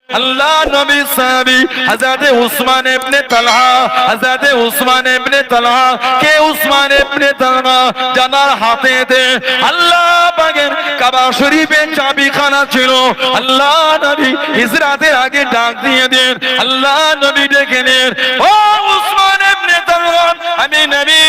আল্লাহ নবী সাহাবী হযরত উসমান ইবনে তালহা, হযরত উসমান ইবনে তালহা কে উসমান ইবনে তালহা জানার হাতেতে আল্লাহ পাকের কাবা শরীফের চাবিখানা ছিল। আল্লাহ নবী হিজরাতের আগে ডাক দিয়ে দেন, আল্লাহ নবী ডেকে নেন, ও উসমান ইবনে তালহা, আমি নবী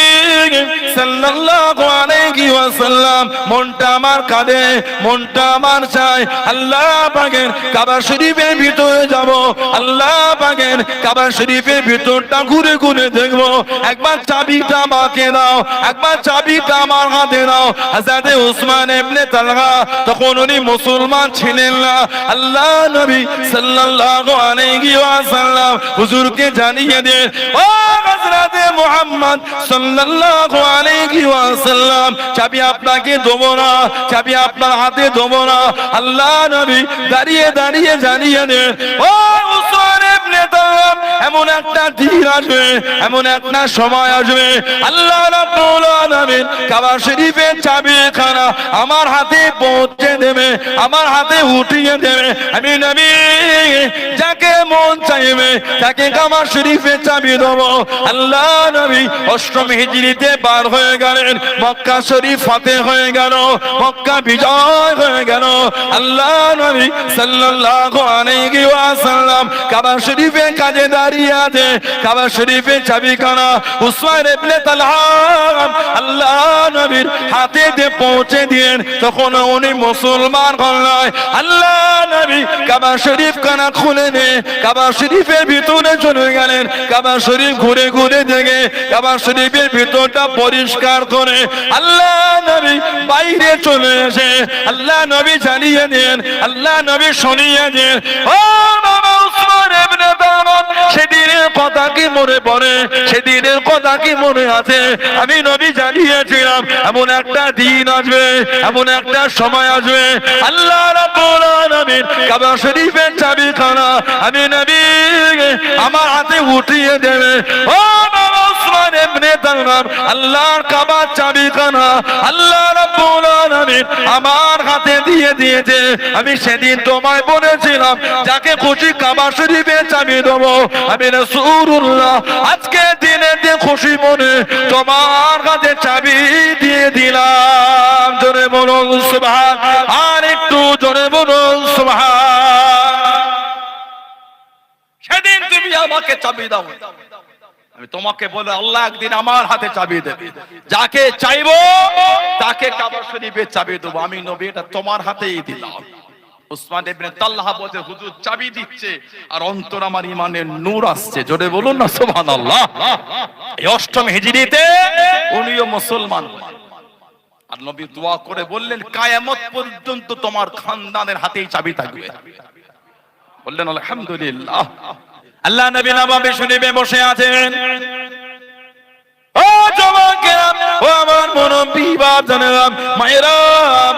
সাল্লাল্লাহু আলাইহি ওয়াসাল্লাম মনটা আমার কাঁদে, মনটা আমার চায় আল্লাহ পাকের কাবা শরীফের ভিতরে যাব, আল্লাহ পাকের কাবা শরীফের ভিতরটা ঘুরে ঘুরে দেখবো, একবার চাবিটা আমাকে দাও, একবার চাবিটা আমার হাতে দাও। হযরত উসমান ইবনে তালহা তখন উনি মুসলমান ছিলেন না। আল্লাহ নবী সাল্লাল্লাহু আলাইহি ওয়াসাল্লাম হুজুরকে জানিয়ে দেন, ও হযরত মুহাম্মদ সাল্লাল্লাহু আলাইহি ওয়াসাল্লাম চাবি আপনাকে দেবো না, চাবি আপনার হাতে দেবো না। আল্লাহ নবী দাঁড়িয়ে দাঁড়িয়ে জানিয়ে দেন, ও উসমান ইবনে তালহা, এমন একটা দিন আসবে, এমন একটা সময় আসবে আল্লাহ রাব্বুল আলামিন কাবা শরীফের চাবিখানা আমার হাতে পৌঁছে দেবে, আমার হাতে উঠিয়ে দেবে। আমি নবী যাকে মন চাইবে তাকে কাবা শরীফের চাবি দেবো। আল্লাহ নবী অষ্টম হিজরিতে বার হয়ে গেলেন, মক্কা শরীফ ফাতে হয়ে গেল, মক্কা বিজয় হয়ে গেল। আল্লাহ নবী সাল্লাল্লাহু আলাইহি ওয়াসাল্লাম কাবা শরীফের কাছে দাঁড়িয়ে আছে, কাবা শরীফের চাবিখানা উসমান ইবনে তালহা আল্লাহ নবীর হাতে দিয়ে পৌঁছে দিলেন। তখন উনি মুসলমান হলেন। আল্লাহ নবী কাবা শরীফ খানা খুলে নে কাবা শরীফের ভিতরে চলে গেলেন। কাবা শরীফ ঘুরে ঘুরে দেখে কাবা শরীফের ভিতরটা পরিষ্কার করে আল্লাহ নবী বাইরে চলে এসে আল্লাহ নবী জানিয়ে দেন, আল্লাহ নবী শুনিয়ে দেন, ও বাবা উসমান ইবনে তালহা, সেদিনের কথা কি মনে পড়ে? সেদিনের কথা কি মনে আছে? আমি নবী জানিয়েছিলাম এমন একটা দিন আসবে, এমন একটা সময় আসবে আল্লাহ রাব্বুল আলামিন কাবা শরীফের চাবিখানা আমি নবী আমার হাতে উঠিয়ে দেবে। ও বাবা উসমান ইবনে তালহা, আল্লাহর কাবার চাবিখানা আল্লাহ রাব্বুল আলামিন আমার হাতে দিয়ে দিয়েছে। আমি সেদিন তোমায় বলেছিলাম যাকে খুশি কাবা শরীফের চাবি দেবো। আমি রাসূলুল্লাহ আজকে দিনে যে খুশি মনে তোমার কাছে চাবি দিয়ে দিলাম। জোরে বলুন সুবহান, আর একটু জোরে বলুন সুবহান। সেদিন তুমি আমাকে চাবি দাও, আমি তোমাকে বলে আল্লাহ একদিন আমার হাতে চাবি দেবে, যাকে চাইবো তাকে কাবা শরীফের চাবি দেবো। আমি নবী এটা তোমার হাতেই দিলাম। উসমান ইবনে তালহা বলতে হুজুর চাবি দিচ্ছে আর অন্তর আমার ইমানের নূর আসছে। জোরে বলুন না সুবহানাল্লাহ। এই অষ্টম হিজরিতে উনিও মুসলমান আর নবী দোয়া করে বললেন কিয়ামত পর্যন্ত তোমার খানদানের হাতেই চাবি থাকবে। বললেন আলহামদুলিল্লাহ। আল্লাহ নবী নববী শরীফে বসে আছেন। ও জওয়াকেরাম, ও আমার মুরব্বি বাপজানেরা, মায়েরা,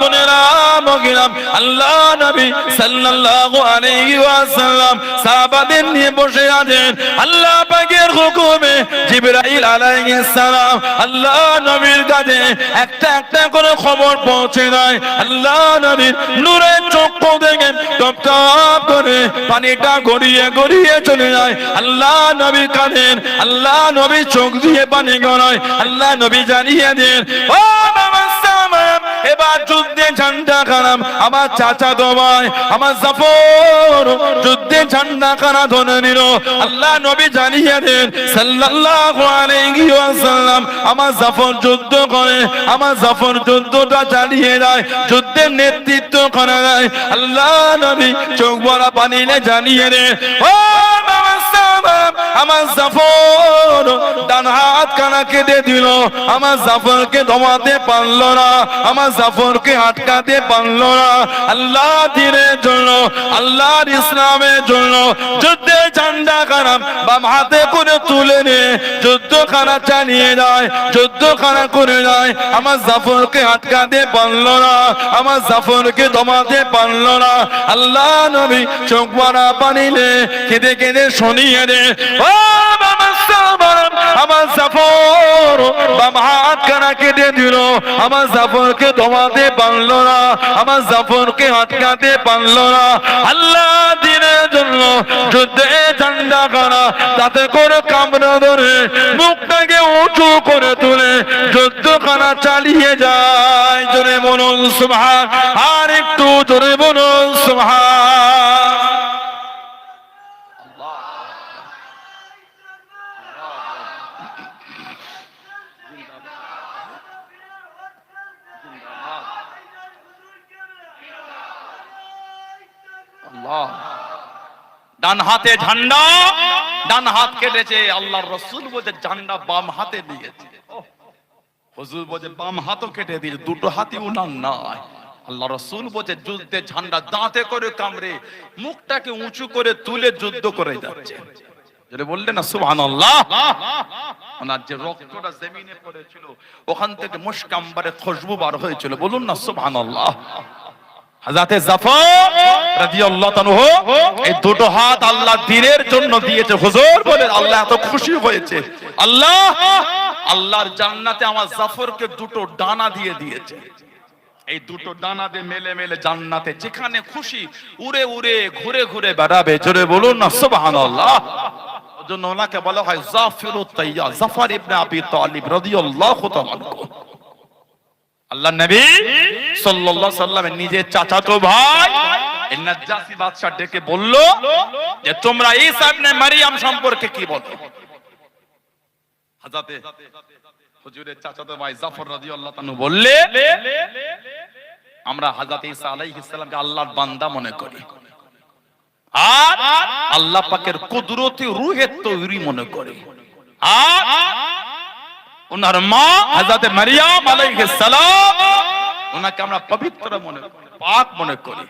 বোনেরা, মগিরাম, আল্লাহ নবী সাল্লাল্লাহু আলাইহি ওয়াসাল্লাম সাহাবাদের নিয়ে বসে আছেন। আল্লাহ পাকের হুকুমে জিবরাইল আলাইহিস সালাম আল্লাহ নবীর কাছে একটা একটা করে খবর পৌঁছে দেয়। আল্লাহ নবীর নূরের চক্ষু থেকে টপ টপ করে পানিটা গড়িয়ে গড়িয়ে চলে যায়। আল্লাহ নবী কাঁদেন, আল্লাহ নবী চোখ দিয়ে পানি গড়ায়। আল্লাহ নবী জানিয়ে দেন, ও বাবা সালাম, এবার যুদ্ধে ঝান্ডা খানাম আমার চাচা দোমায় আমার জাফর যুদ্ধে ঝান্ডা খানা ধরে নিল। আল্লাহ নবী জানিয়ে দেন সাল্লাল্লাহু আলাইহি ওয়াসাল্লাম আমার জাফর যুদ্ধ করে, আমার জাফর যুদ্ধটা চালিয়ে যায়, যুদ্ধের নেতৃত্ব করে দেয়। আল্লাহ নবী চোখ ভরা পানি জানিয়ে দেন, ও বাবা সালাম, আমার জাফর ডান হাত কানা কেটে দিল, আমার জাফরকে দমাতে পারলো না, আমার জাফরকে আটকাতে পারলো না। আল্লাহ দ্বীনের জন্য, আল্লাহর ইসলামের জন্য যুদ্ধে ঝান্ডা খানা বাম হাতে করে তুলে নিয়ে যুদ্ধখানা চালিয়ে যায়, যুদ্ধখানা করে যায়। আমার জাফরকে আটকাতে পারলো না, আমার জাফরকে দমাতে পারলো না। আল্লাহ নবী চোখ ভরা পানি কেঁদে কেঁদে শুনিয়ে দে, ও বাবা সালাম, আমার জাফর বাম হাত কানা কেটে দিল, আমার জাফরকে দমাতে পারলো না, আমার জাফরকে আটকাতে পারলো না। আল্লাহ দ্বীনের জন্য যুদ্ধে ঝান্ডা খানা তাতে করে কামড়া ধরে মুখটাকে উঁচু করে তুলে যুদ্ধখানা চালিয়ে যায়। জোরে বলুন সুবহান, আর একটু জোরে বলুন সুবহান। ডান হাতে ঝান্ডা, ডান হাত কেটেছে। আল্লাহর রাসূল বলে ঝান্ডা বাম হাতে দিয়েছে। হুজুর বলে বাম হাতও কেটে দিয়েছে, দুটো হাতই উনার নাই। আল্লাহ রাসূল বলে যুদ্ধে ঝান্ডা দাঁতে করে কামড়ে মুখটাকে উঁচু করে তুলে যুদ্ধ করে যাচ্ছে। যদি বললেন না সুবহানাল্লাহ, ওনার যে রক্তটা জমিনে পড়েছিল ওখান থেকে মুশক আম্বারে খুশবু বার হয়েছিল। বলুন না সুবহানাল্লাহ। হযরতে জাফর রাদিয়াল্লাহু তাআলা এই দুটো হাত আল্লাহ দ্বীনের জন্য দিয়েছে। হুজুর বলে আল্লাহ এত খুশি হয়েছে, আল্লাহর জান্নাতে আমার জাফরকে দুটো ডানা দিয়ে দিয়েছে। এই দুটো ডানা দিয়ে মেলে মেলে জান্নাতে যেখানে খুশি উড়ে উড়ে ঘুরে ঘুরে বেড়াবে। জোরে বলুন না সুবহানাল্লাহ। ওজন্য ওনাকে বলা হয় জাফরুত তাইয়া, জাফর ইবনে আবি তালিব রাদিয়াল্লাহু তাআলা। আল্লাহর নবী সাল্লাল্লাহু আলাইহি সাল্লামের নিজের চাচাতো ভাই নাজ্জাসী বাদশা ডেকে বলল যে তোমরা ঈসা ইবনে মারইয়াম সম্পর্কে কি বলো? হযরতে হুজুরের চাচাতো ভাই জাফর রাদিয়াল্লাহু তাআলা বললে আমরা হযরত ঈসা আলাইহিস সালামকে আল্লাহর বান্দা মনে করি, আর আল্লাহ পাকের কুদরতি রূহের তৈরি মনে করি, আর ওনার মা হযরত মারইয়াম আলাইহিস সালাম ওনাকে আমরা পবিত্র মনে করি, পাক মনে করি।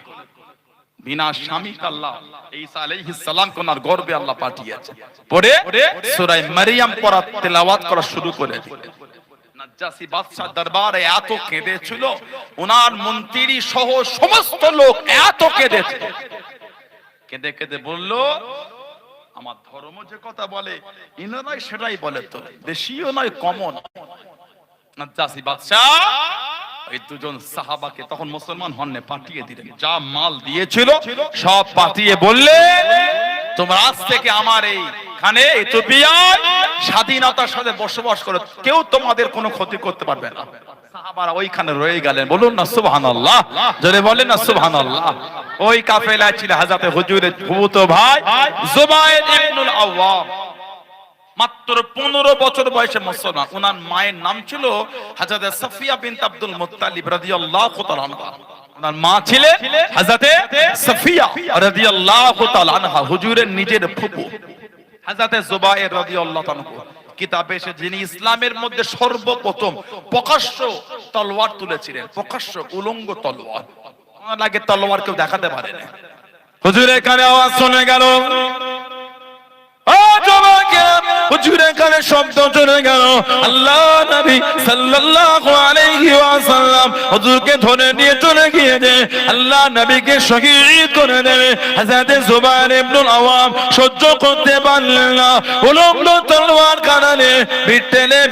বিনা স্বামীকে আল্লাহ ঈসা আলাইহিস সালামকে ওনার গর্ভে আল্লাহ পাঠিয়েছে। পরে সূরা মারইয়াম পড়া তেলাওয়াত করা শুরু করে দিলেন। নাজ্জাসী বাদশা দরবারে এত কেঁদেছিল, ওনার মন্ত্রী সহ সমস্ত লোক এত কেঁদেছে। কেঁদে কেঁদে বলল আমার ধর্ম যে কথা বলে ইনারাই সেটাই বলে, তো বেশিও নয় কমও না। নাজ্জাসী বাদশা এই দুজন সাহাবাকে তখন মুসলমান হন্নে পাঠিয়ে দিলেন। যা মাল দিয়েছিল সব পাঠিয়ে বললে তোমরা আজ থেকে আমার এইখানে ইথিওপিয়ায় স্বাধীনতার সাথে বসবাস করো, কেউ তোমাদের কোনো ক্ষতি করতে পারবে না। সাহাবারা ওইখানে রয়ে গেলেন। বলুন না সুবহানাল্লাহ, জোরে বলেন না সুবহানাল্লাহ। ওই কাফেলায় ছিল হযরত হুজুরের ফুফুতো ভাই জুবায়ের ইবনুল আওয়াম, মাত্র 15 বছর বয়সে মুসলমান। ওনার মায়ের নাম ছিল হযরত সাফিয়া বিনত আব্দুল মুত্তালিব রাদিয়াল্লাহু তাআলা আনহা। ওনার মা ছিলেন হযরত সাফিয়া রাদিয়াল্লাহু তাআলা আনহা, হুজুরের নিজের ফুফু। হযরত জুবায়ের রাদিয়াল্লাহু তাআলা কিতাবে এসে যিনি ইসলামের মধ্যে সর্বপ্রথম প্রকাশ্য তলোয়ার তুলেছিলেন, প্রকাশ্য উলঙ্গ তলোয়ার। ওনার আগে তলোয়ার কেউ দেখাতে পারে না। হুজুরের কানে আওয়াজ শুনে গেল, হুজুরের কানে শব্দ চলে গেল। আল্লাহ নবী সাল্লাল্লাহু আলাইহি ওয়াসাল্লাম হুজুরকে ধরে নিয়ে চলে গিয়েছে, আল্লাহ নবীকে শহীদ করে দেবে। হযরত জুবায়ের ইবনুল আওয়াম সহ্য করতে পারলেন না, উলঙ্গ তলোয়ার কাঁধে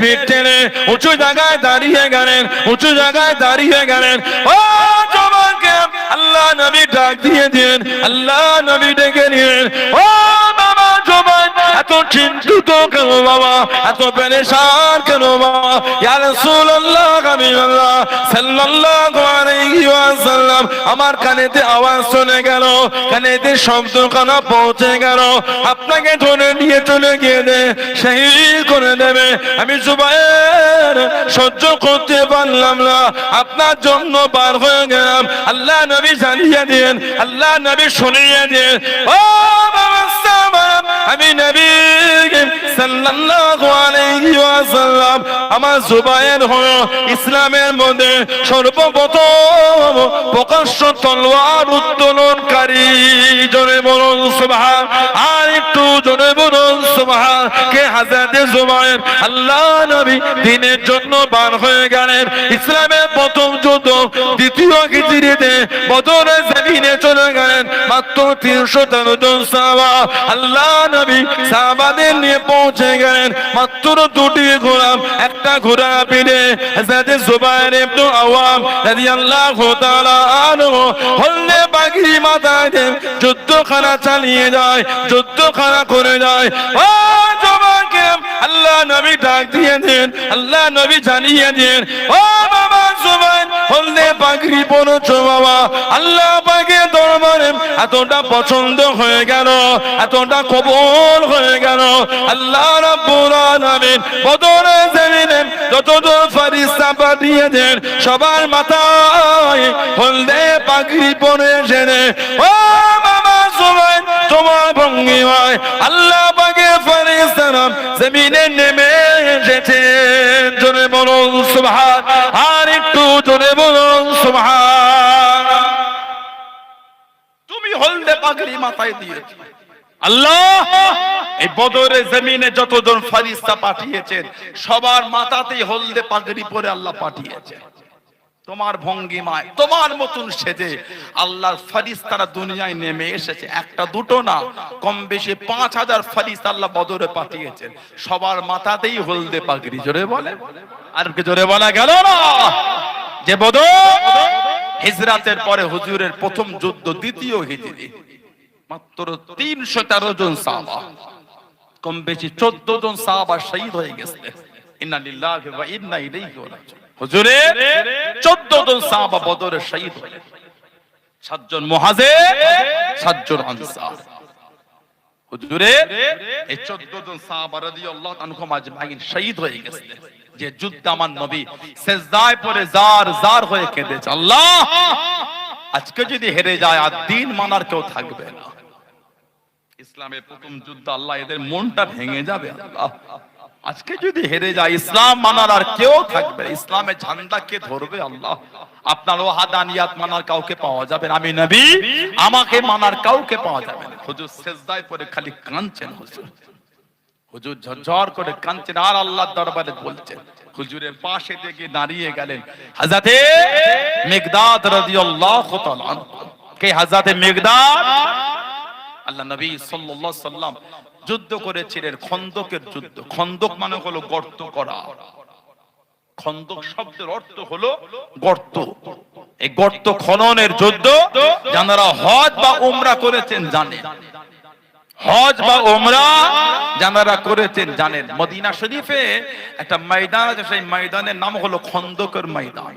ভিড় টেনে উঁচু জায়গায় দাঁড়িয়ে গেলেন, উঁচু জায়গায় দাঁড়িয়ে গেলেন। ও জওয়ানকে আল্লাহ নবী ডাক দিয়ে দিলেন, আল্লাহ নবী ডেকে নিলেন, ও বাবা জওয়ান এত চিন্তিত কেন বাবা, এত পেরেশান কেন বাবা? ইয়া রাসূলুল্লাহ হাবিবাল্লাহ সাল্লাল্লাহু আলাইহি ওয়াসাল্লাম আমার কানেতে আওয়াজ শুনে গেল, কানেতে শব্দ কানা পৌঁছে গেল, আপনাকে ধরে নিয়ে চলে গিয়ে শহীদ করে দেবে। আমি জুবায়ের সহ্য করতে পারলাম না, আপনার জন্য পার হয়ে গেলাম। আল্লাহ নবী জানিয়ে দেন, আল্লাহ নবী শুনিয়ে দেন, ও বাবা সাহাবা, আমি নবী সাল্লাল্লাহু আলাইহি ওয়াসাল্লাম আমার জুবায়ের হলো ইসলামের মধ্যে সর্বপ্রথম প্রকাশ্য তলোয়ার উত্তোলনকারী। জোরে বলুন সুবহান, আর একটু জোরে বলুন সুবহান। কে? হযরত জুবায়ের। আল্লাহ নবী দ্বীনের জন্য বার হয়ে গেলেন। ইসলামের প্রথম যুদ্ধ দ্বিতীয় হিজরিতে বদরের মদিনে চলে গেলেন মাত্র 313 জন সাহাবা আল্লাহ নবী সাহাবাদের নিয়ে পৌঁছে গেলেন মাত্র দুটি ঘোড়া একটা ঘোড়া পিঠে হযরত জুবাইর ইবনে আওয়াম রাদিয়াল্লাহু তাআলা আনহু হলদে পাগড়ি মাথায় দিয়ে যুদ্ধখানা চালিয়ে যায় যুদ্ধখানা করে যায় ও জওয়ানকে আল্লাহ নবী ডাক দিয়ে দেন আল্লাহ নবী জানিয়ে দেন ও বাবা জুবাইর হলদে পাগড়ি পরেছো বাবা আল্লাহ পাকের দরবারে এতটা পছন্দ হয়ে গেল এতটা কবুল হয়ে গেল আল্লাহ রাব্বুল আলামিন বদরের জমিনে যতজন ফেরেশতা পাঠিয়ে দেন সবার মাথায় হলদে পাগড়ি পরে এসে ও বাবা জুবাইর তোমার ভঙ্গিমায় আল্লাহ পাকের ফেরেশতারা জমিনে নেমে এসেছেন জোরে বলুন সুবহান আর একটু জোরে বলুন সুবহান তুমি হলদে পাগড়ি মাথায় দিয়েছো আল্লাহ এই বদরের জমিনে যতজন ফেরেশতা পাঠিয়েছেন সবার মাথাতেই হলদে পাগড়ি পরে আল্লাহ পাঠিয়েছেন তোমার ভঙ্গিমায় তোমার মতন সেজে আল্লাহর ফেরেশতারা দুনিয়ায় নেমে এসেছে একটা দুটো না কম বেশি 5000 ফেরেশতা আল্লাহ বদরে পাঠিয়েছেন সবার মাথাতেই হলদে পাগড়ি জোরে বলে আর কি জোরে বলা গেল না যে বদর হিজরাতের পরে হুজুরের প্রথম যুদ্ধ দ্বিতীয় হিজরি মাত্র 313 জন সাহাবা কম বেশি 14 জন সাহাবা শহীদ হয়ে গেছে ইন্না লিল্লাহি ওয়া ইন্না ইলাইহি রাজিউন হুজুরের 14 জন সাহাবা বদরে শহীদ হলেন 7 জন মুহাজির 7 জন আনসার হুজুরের এই 14 জন সাহাবা রাদিয়াল্লাহু আনহুম আজমাইন শহীদ হয়ে গেছে যে যুদ্ধ আমার নবী সিজদায় পড়ে জার জার হয়ে কেঁদেছে আল্লাহ আজকে যদি হেরে যায় আর দিন মানার কেউ থাকবে না ইসলামের প্রথম যুদ্ধ আল্লাহ এদের মনটা ভেঙে যাবে আল্লাহ আজকে যদি হেরে যায় ইসলাম মানার আর কেউ থাকবে ইসলামের ঝান্ডা কে ধরবে আল্লাহ আপনার ওয়াহাদানিয়াত মানার কাউকে পাওয়া যাবে না আমি নবী আমাকে মানার কাউকে পাওয়া যাবে না হুজুর সিজদায় পড়ে খালি কাঁদছেন হুজুর ঝরঝর করে কাঁদছেন আর আল্লাহর দরবারে বলছেন হুজুরের পাশে থেকে দাঁড়িয়ে গেলেন হযরতে মিকদাদ রাদিয়াল্লাহু তাআলা কে হযরতে মিকদাদ আল্লাহ নবী সাল্লাল্লাহু আলাইহি সাল্লাম যুদ্ধ করেছিলেন খন্দকের যুদ্ধ খন্দক মানে হলো গর্ত করা খন্দক শব্দের অর্থ হলো গর্ত এই গর্ত খননের যুদ্ধ যারা হজ বা উমরা করেছেন জানেন হজ বা উমরা যারা করেছেন জানেন মদিনা শরীফে একটা ময়দান আছে সেই ময়দানের নাম হলো খন্দকের ময়দান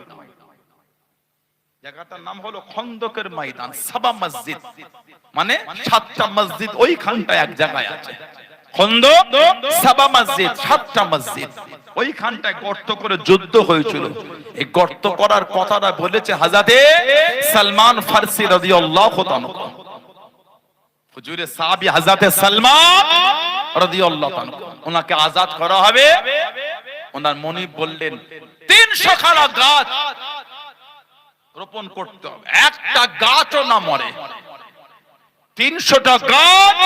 জায়গাটার নাম হলো খন্দকের ময়দান সাবা মসজিদ মানে 7টা মসজিদ ওইখানটা এক জায়গায় আছে খন্দক সাবা মসজিদ 7টা মসজিদ ওইখানটায় গর্ত করে যুদ্ধ হয়েছিল এই গর্ত করার কথাটা বলেছে হযরতে সালমান ফারসি রাদিয়াল্লাহু তাআলা হুজুরে সাহাবী হযরতে সালমান রাদিয়াল্লাহু তাআলা ওনাকে আজাদ করা হবে ওনার মনিব বললেন 300 খানা গাছ রোপণ করতে হবে একটা গাছও না মরে 300টা গাছ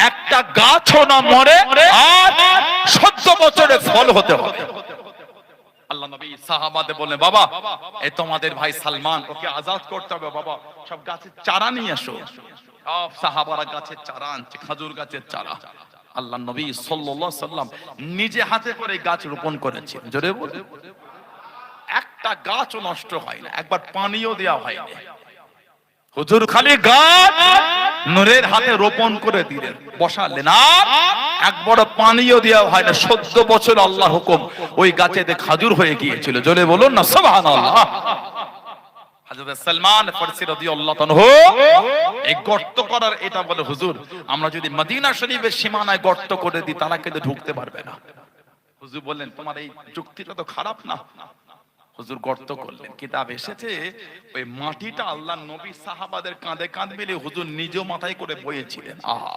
একটা গাছও না মরে আর 70 বছরে ফল হতে হবে আল্লাহ নবী সাহাবাদের বললেন বাবা এই তোমাদের ভাই সালমান ওকে আজাদ করতে হবে বাবা সব গাছের চারা নিয়ে এসো সব সাহাবারা গাছের চারা আনছে খেজুর গাছের চারা আল্লাহ নবী সাল্লাল্লাহু আলাইহি সাল্লাম নিজে হাতে করে গাছ রোপণ করেছেন জোরে বলে একটা গাছও নষ্ট হয় না একবার পানিও দেওয়া হয়নি হুজুর খালি গাছ নূরের হাতে রোপণ করে দিলেন বসালেন আর একবার পানিও দেওয়া হয় না 14 বছর আল্লাহ হুকুম ওই গাছেতে খেজুর হয়ে গিয়েছিল জোরে বলুন না সুবহানাল্লাহ হযরত সালমান ফারসি রাদিয়াল্লাহু আনহু এই গর্ত করার এটা বলে হুজুর আমরা যদি মদিনা শরীফের সীমানায় গর্ত করে দিই তারা কিন্তু ঢুকতে পারবে না হুজুর বললেন তোমার এই যুক্তিটা তো খারাপ না হুজুর গর্ত করলেন কিতাব এসেছে ওই মাটিটা আল্লাহর নবী সাহাবাদের কাঁধে কাঁধ মিলে হুজুর নিজেও মাথায় করে বয়েছিলেন আহা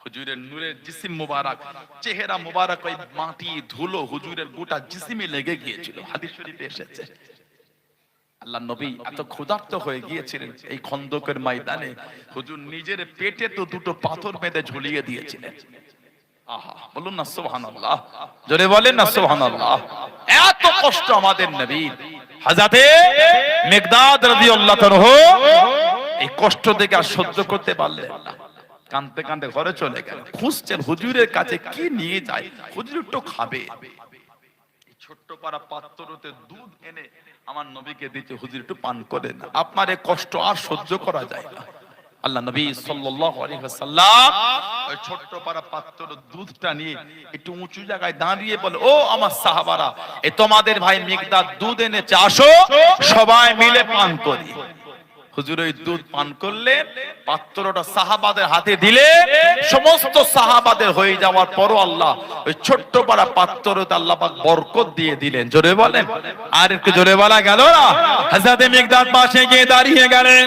হুজুরের নূরের জিসিম মুবারক চেহারা মুবারক ওই মাটি ধুলো হুজুরের গোটা জিসিমে লেগে গিয়েছিল হাদিস শরীফে এসেছে আল্লাহর নবী এত ক্ষুধার্ত হয়ে গিয়েছিলেন এই খন্দকের ময়দানে হুজুর নিজের পেটে তো দুটো পাথর বেঁধে ঝুলিয়ে দিয়েছিলেন আহা বলুন না সুবহানাল্লাহ জোরে বলেন না সুবহানাল্লাহ এত কষ্ট আমাদের নবী হযরতে মিকদাদ রাদিয়াল্লাহু আনহু এই কষ্ট দেখে আর সহ্য করতে পারলেন না, কাঁদতে কাঁদতে ঘরে চলে গেল। খুঁজছেন হুজুরের কাছে কি নিয়ে যায়, হুজুর একটু খাবে। ছোট্ট পাড়া পাত্রতে দুধ এনে আমার নবীকে দিতে, হুজুর একটু পান করেন, আপনার এই কষ্ট আর সহ্য করা যায় না। আল্লাহ নবী সাল্লাল্লাহু আলাইহি ওয়াসাল্লাম ওই ছোট্ট পাড়া পাত্র দুধটা নিয়ে একটু উঁচু জায়গায় দাঁড়িয়ে বলে, ও আমার সাহাবারা, এ তোমাদের ভাই মিকদাদ দুধ এনেছে, আসো সবাই মিলে পান করি। হুজুর ওই দুধ পান করলেন, পাত্রটা সাহাবাদের হাতে দিলে সমস্ত সাহাবাদের হয়ে যাওয়ার পরও আল্লাহ ওই ছোট্ট পাড়া পাত্রতে আল্লাহ পাক বরকত দিয়ে দিলেন। জোরে বলেন, আর একটু জোরে বলা গেল না? হযরত মিকদাদ পাশে গিয়ে দাঁড়িয়ে গেলেন।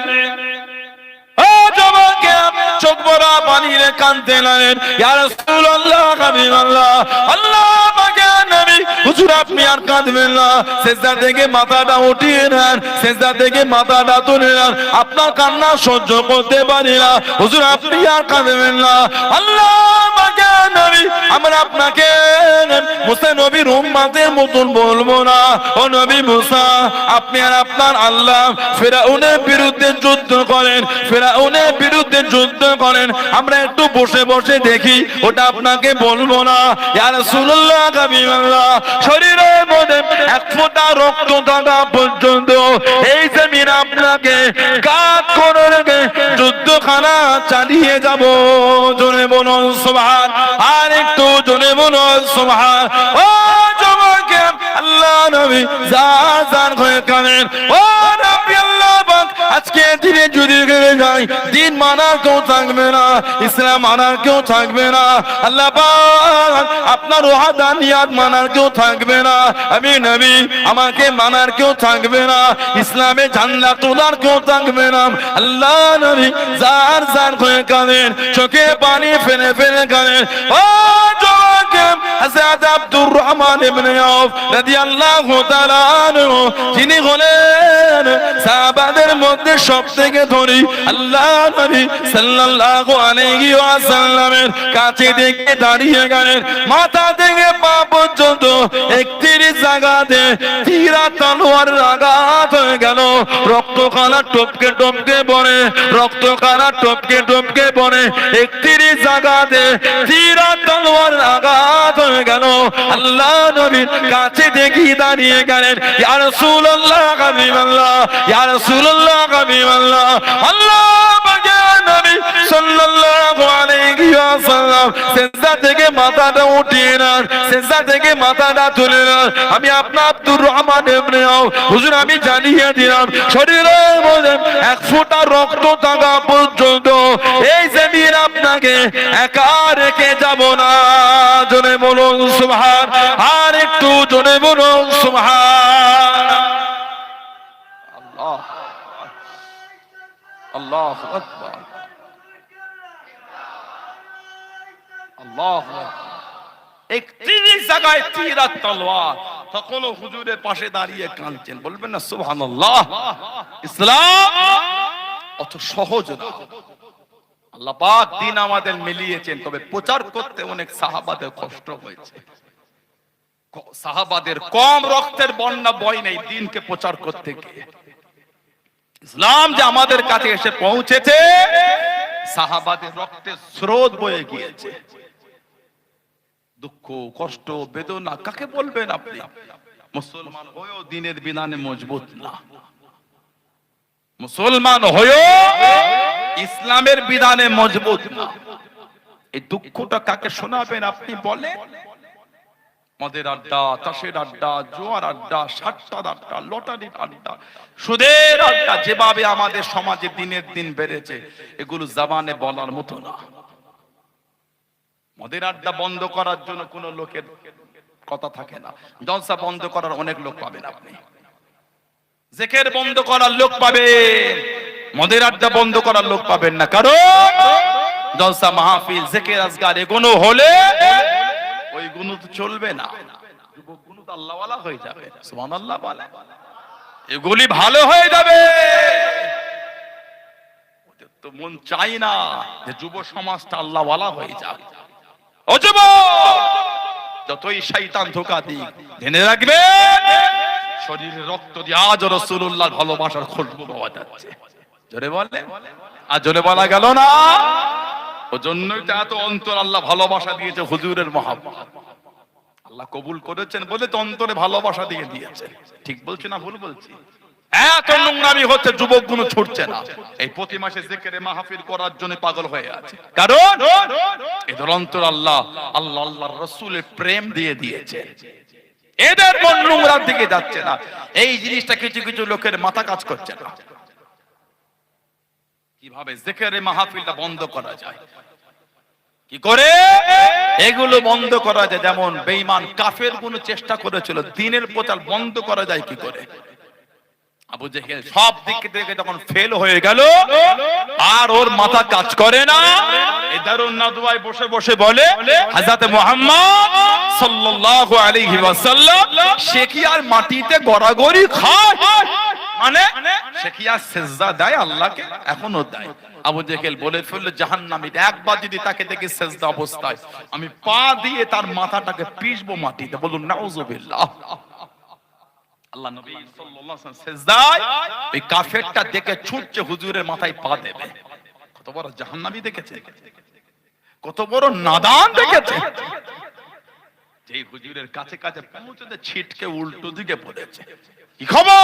চোখ ভরা পানি রে কাঁদতে লাগলেন, ইয়া রাসূলুল্লাহ, হাবিবাল্লাহ, আল্লাহ পাকের নবী, হুজুর আপনি আর কাঁদবেন না, সিজদা থেকে মাথাটা উঠিয়ে নেন, সিজদা থেকে মাথাটা তুলে নেন, আপনার কান্না সহ্য করতে পারি না, হুজুর আপনি আর কাঁদবেন না। আল্লাহ পাকের নবী, আমরা আপনাকে মুসা নবীর উম্মতের মতন বলবো না, ও নবী মুসা, আপনি আর আপনার আল্লাহ ফিরআউনের বিরুদ্ধে যুদ্ধ করেন, ফিরআউনের বিরুদ্ধে যুদ্ধ করেন, আমরা একটু বসে বসে দেখি, ওটা আপনাকে বলবো না। ইয়া রাসূলুল্লাহ, হাবিবাল্লাহ, শরীরের মধ্যে এক ফোঁটা রক্ত থাকা পর্যন্ত এই জমিন আপনাকে কাত করে রেখে যুদ্ধখানা চালিয়ে যাব। জোরে বলুন সুবহান, আর একটু জোরে বলুন সুবহান। ও জমাকে আল্লাহ নবী জান জান হয়ে কাঁদেন, ও নবী আল্লাহ পাক, আজকে দিনে যদি যাই, দিন মানার কেউ থাকবে না, ইসলাম মানার কেউ থাকবে না, আল্লাহ পাক আপনার ওয়াহদানিয়াত মানার কেউ থাকবে না, আমি নবী আমাকে মানার কেউ থাকবে না, ইসলামে ঝান্ডা তোলার কেউ থাকবে না। আল্লাহ নবী জার জার হয়ে কাঁদেন, চোখে পানি ফেলে ফেলে কাঁদেন। ও জওয়াকে হযরত আব্দুর রহমান ইবনে আউফ রাদিয়াল্লাহু তাআলা আনহু, যিনি হলেন সাহাবাদের মধ্যে সবথেকে ধনী, আল্লাহ নবী সাল্লাল্লাহু আলাইহি ওয়াসাল্লামের কাছে থেকে দাঁড়িয়ে গেলেন, মাথা থেকে পা পর্যন্ত 31 জায়গাতে তীর তলোয়ার আঘাত হয়ে গেল, রক্তখানা টপকে টপকে পড়ে, রক্তখানা টপকে টপকে পড়ে, 31 জায়গাতে তীর তলোয়ার আঘাত হয়ে গেল। আল্লাহ নবীর কাছে দেখি দাঁড়িয়ে গেলেন, ইয়া রাসূলুল্লাহ, হাবিবাল্লাহ, ইয়া রাসূলুল্লাহ, হাবিবাল্লাহ, আল্লাহ পাকের নবী সাল্লাল্লাহু আলাইহি ওয়াসাল্লাম সিজদা থেকে মাথাটা উঠিয়ে নেন, সিজদা থেকে মাথাটা তুলে নেন। আমি আপনার আব্দুর রহমান ইবনে আউফ, হুজুর আমি জানিয়ে দিলাম, শরীরের মধ্যে এক ফোঁটা রক্ত থাকা পর্যন্ত এই জমিন আপনাকে একা রেখে যাব না। জোরে বলুন সুবহান, আর একটু জোরে বলুন সুবহান। আল্লাহ আল্লাহু আকবার, আল্লাহু আকবার। 31 জায়গায় তীর আর তলোয়ার, তখন হুজুরের পাশে দাঁড়িয়ে কাঁদছেন, বলবেন না সুবহানাল্লাহ? ইসলাম অত সহজ না। আল্লাহ পাক দিন আমাদের মিলিয়েছেন, তবে প্রচার করতে অনেক সাহাবাদের কষ্ট হয়েছে। সাহাবাদের কম রক্তের বন্যা বয় নেই দিনকে প্রচার করতে গিয়ে। ইসলাম যে আমাদের কাছে এসে পৌঁছেছে, সাহাবাদের রক্তের স্রোত বয়ে গিয়েছে। দুঃখ, কষ্ট, বেদনা কাকে বলবেন আপনি? মুসলমান হয়েও দিনের বিধানে মজবুত না, মুসলমান হয়েও ইসলামের বিধানে মজবুত না। এই দুঃখটা কাকে শোনাবেন আপনি বলেন? মদের আড্ডা, তাসের আড্ডা, জোয়ার আড্ডা, সাট্টার আড্ডা, লটারির আড্ডা, সুদের আড্ডা, যেভাবে আমাদের সমাজে দিনের দিন বেড়েছে, এগুলো জবানে বলার মতো না। মদের আড্ডা বন্ধ করার জন্য কোন লোকের কথা থাকে না, জলসা বন্ধ করার অনেক লোক পাবেন আপনি, জিকির বন্ধ করার লোক পাবেন, মদের আড্ডা বন্ধ করার লোক পাবেন না। কারণ জলসা, মাহফিল, জিকির, আজকার এগুলো হলে ওই গুণ তো চলবে না, যুবক গুণ তো আল্লাহওয়ালা হয়ে যাবে। সুবহানাল্লাহ বলে, এগুলি ভালো হয়ে যাবে। ওদের তো মন চাই না যে যুব সমাজটা আল্লাহওয়ালা হয়ে যাবে। ও যুবক, যতই শয়তান ধোঁকা দিক, জেনে রাখবেন শরীরে রক্ত দিয়ে আজ রাসূলুল্লাহর ভালোবাসার খুশবু পাওয়া যাচ্ছে। জোরে বলে, আর জোরে বলা গেল না। ও জন্যই তো এত অন্তর আল্লাহ ভালোবাসা দিয়েছে হুজুরের মহব্বত। আল্লাহ কবুল করেছেন বলে তো অন্তরে ভালোবাসা দিয়ে দিয়েছে। ঠিক বলছি না ভুল বলছি? এত নোংরামি হচ্ছে, যুবকগুলো ছুটছে না। এই প্রতি মাসে জিকিরে মাহফিল করার জন্য পাগল হয়ে আছে, কারণ এদের অন্তর আল্লাহ আল্লাহ আল্লাহর রাসূলের প্রেম দিয়ে দিয়েছে। এদের মন নোংরার দিকে যাচ্ছে না। এই জিনিসটা কিছু কিছু লোকের মাথা কাজ করছে না। কিভাবে জিকিরে মাহফিলটা বন্ধ করা যায়, কি করে এগুলো বন্ধ করা যায়? যেমন বেঈমান কাফের গুলো চেষ্টা করেছিল দ্বীনের প্রচার বন্ধ করা যায় কি করে। আবু জেহেল সব দিক থেকে যখন ফেল হয়ে গেল, আর ওর মাথা কাজ করে না। এই দারুন নাদওয়ায় বসে বসে বলে হযরত মুহাম্মদ সাল্লাল্লাহু আলাইহি ওয়াসাল্লাম সে কি আর মাটিতে গড়াগড়ি খায়? মানে সে কি আর সিজদা দেয় আল্লাহকে? এখনো দেয়। আবু জেহেল বলে ফেলল জাহান্নামী, একবার যদি তাকে দেখি সিজদা অবস্থায়, আমি পা দিয়ে তার মাথাটাকে পিষবো মাটিতে। বলুন নাউযুবিল্লাহ। আল্লাহ নবী সাল্লাল্লাহু আলাইহি ওয়াসাল্লাম সিজদায় ওই কাফেরটা দেখে ছুটছে হুজুরের মাথায় পা দেবে। কত বড় জাহান্নামী দেখেছে, কত বড় নাদান দেখেছে। যেই হুজুরের কাছে কাছে পৌঁছতে ছিটকে উল্টো দিকে পড়েছে। কি খবর?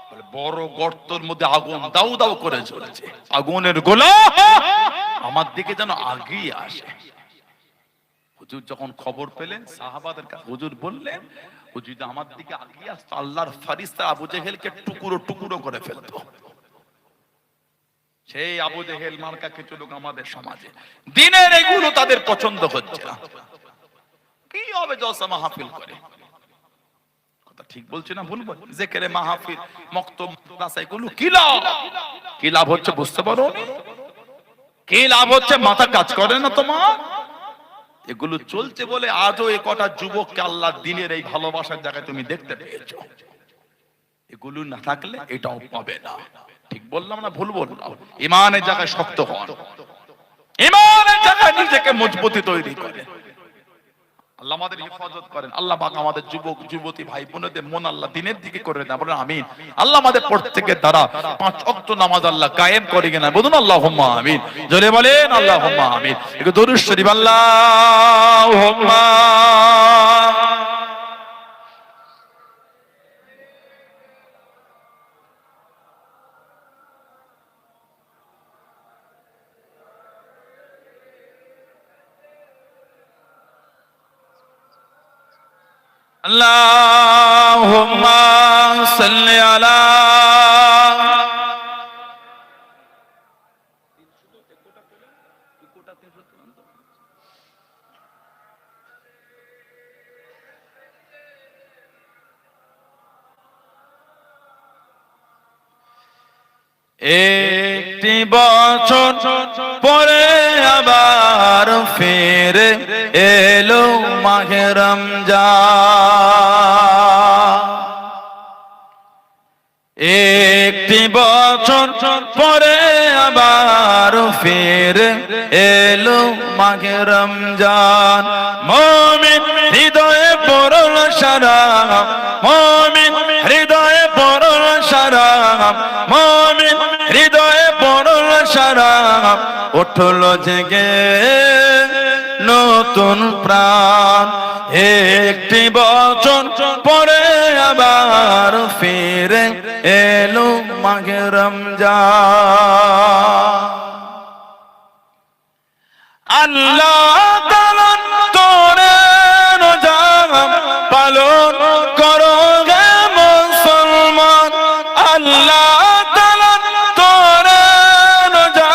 বলে বড় গর্তের মধ্যে আগুন দাউ দাউ করে জ্বলছে, আগুনের গোলা আমার দিকে যেন আগেই আসে। হুজুর যখন খবর পেলেন সাহাবাদের কাছে, হুজুর বললেন ও যদি আমার দিকে আগিয়ে আসতো আল্লাহর ফেরেশতা আবু জেহেলকে টুকরো টুকরো করে ফেলতো। সেই আবু জেহেল মার্কা কিছু লোক আমাদের সমাজে, দিনের এগুলো তাদের পছন্দ হচ্ছে না। কি হবে জলসা মাহফিল করে? কথা ঠিক বলছি না ভুল বলছি? জিকিরে মাহফিল মক্তব মাদ্রাসা এগুলো কি লাভ? কি লাভ হচ্ছে বুঝতে পারো? কি লাভ হচ্ছে? মাথা কাজ করে না তোমার? এগুলো চলছে বলে আজও এই কটা যুবককে আল্লাহ দিনের এই ভালোবাসার জায়গায় তুমি দেখতে পেয়েছো। এগুলো না থাকলে এটাও পাবে না। ঠিক বললাম না ভুল বললাম? ঈমানের জায়গায় শক্ত হন, ঈমানের জায়গায় নিজেকে মজবুতি তৈরি করেন। আল্লাহ আমাদের হেফাজত করেন। আল্লাহ পাক আমাদের যুবক যুবতী ভাই বোনদের মন আল্লাহ দিনের দিকে করে দেন। বলেন আমিন। আল্লাহ আমাদের প্রত্যেকের দ্বারা 5 ওয়াক্ত নামাজ আল্লাহ কায়েম করে কিনা বলুন আল্লাহুম্মা আমিন। জোরে বলেন আল্লাহুম্মা আমিন। একটু দরুদ শরীফ আল্লাহুম্মা আল্লাহুম্মা সাল্লি আলা একটি বছর পরে আবার ফিরে এলো মাহে রমজান। একটি বছর পরে আবার ফিরে এলো মাহে রমজান। মুমিন হৃদয়ে পড়ল সালাম, মুমিন হৃদয়ে পড়ল সালাম, মুমিন হৃদয়ে পড়ল সালাম। উঠল জেগে নতুন প্রাণ। একটি বছর পরে আবার ফিরে এলো মাহে রমজান। আল্লাহ তাআলা তোরে রোজা পালন করো গে মুসলমান। আল্লাহ তাআলা তোরে রোজা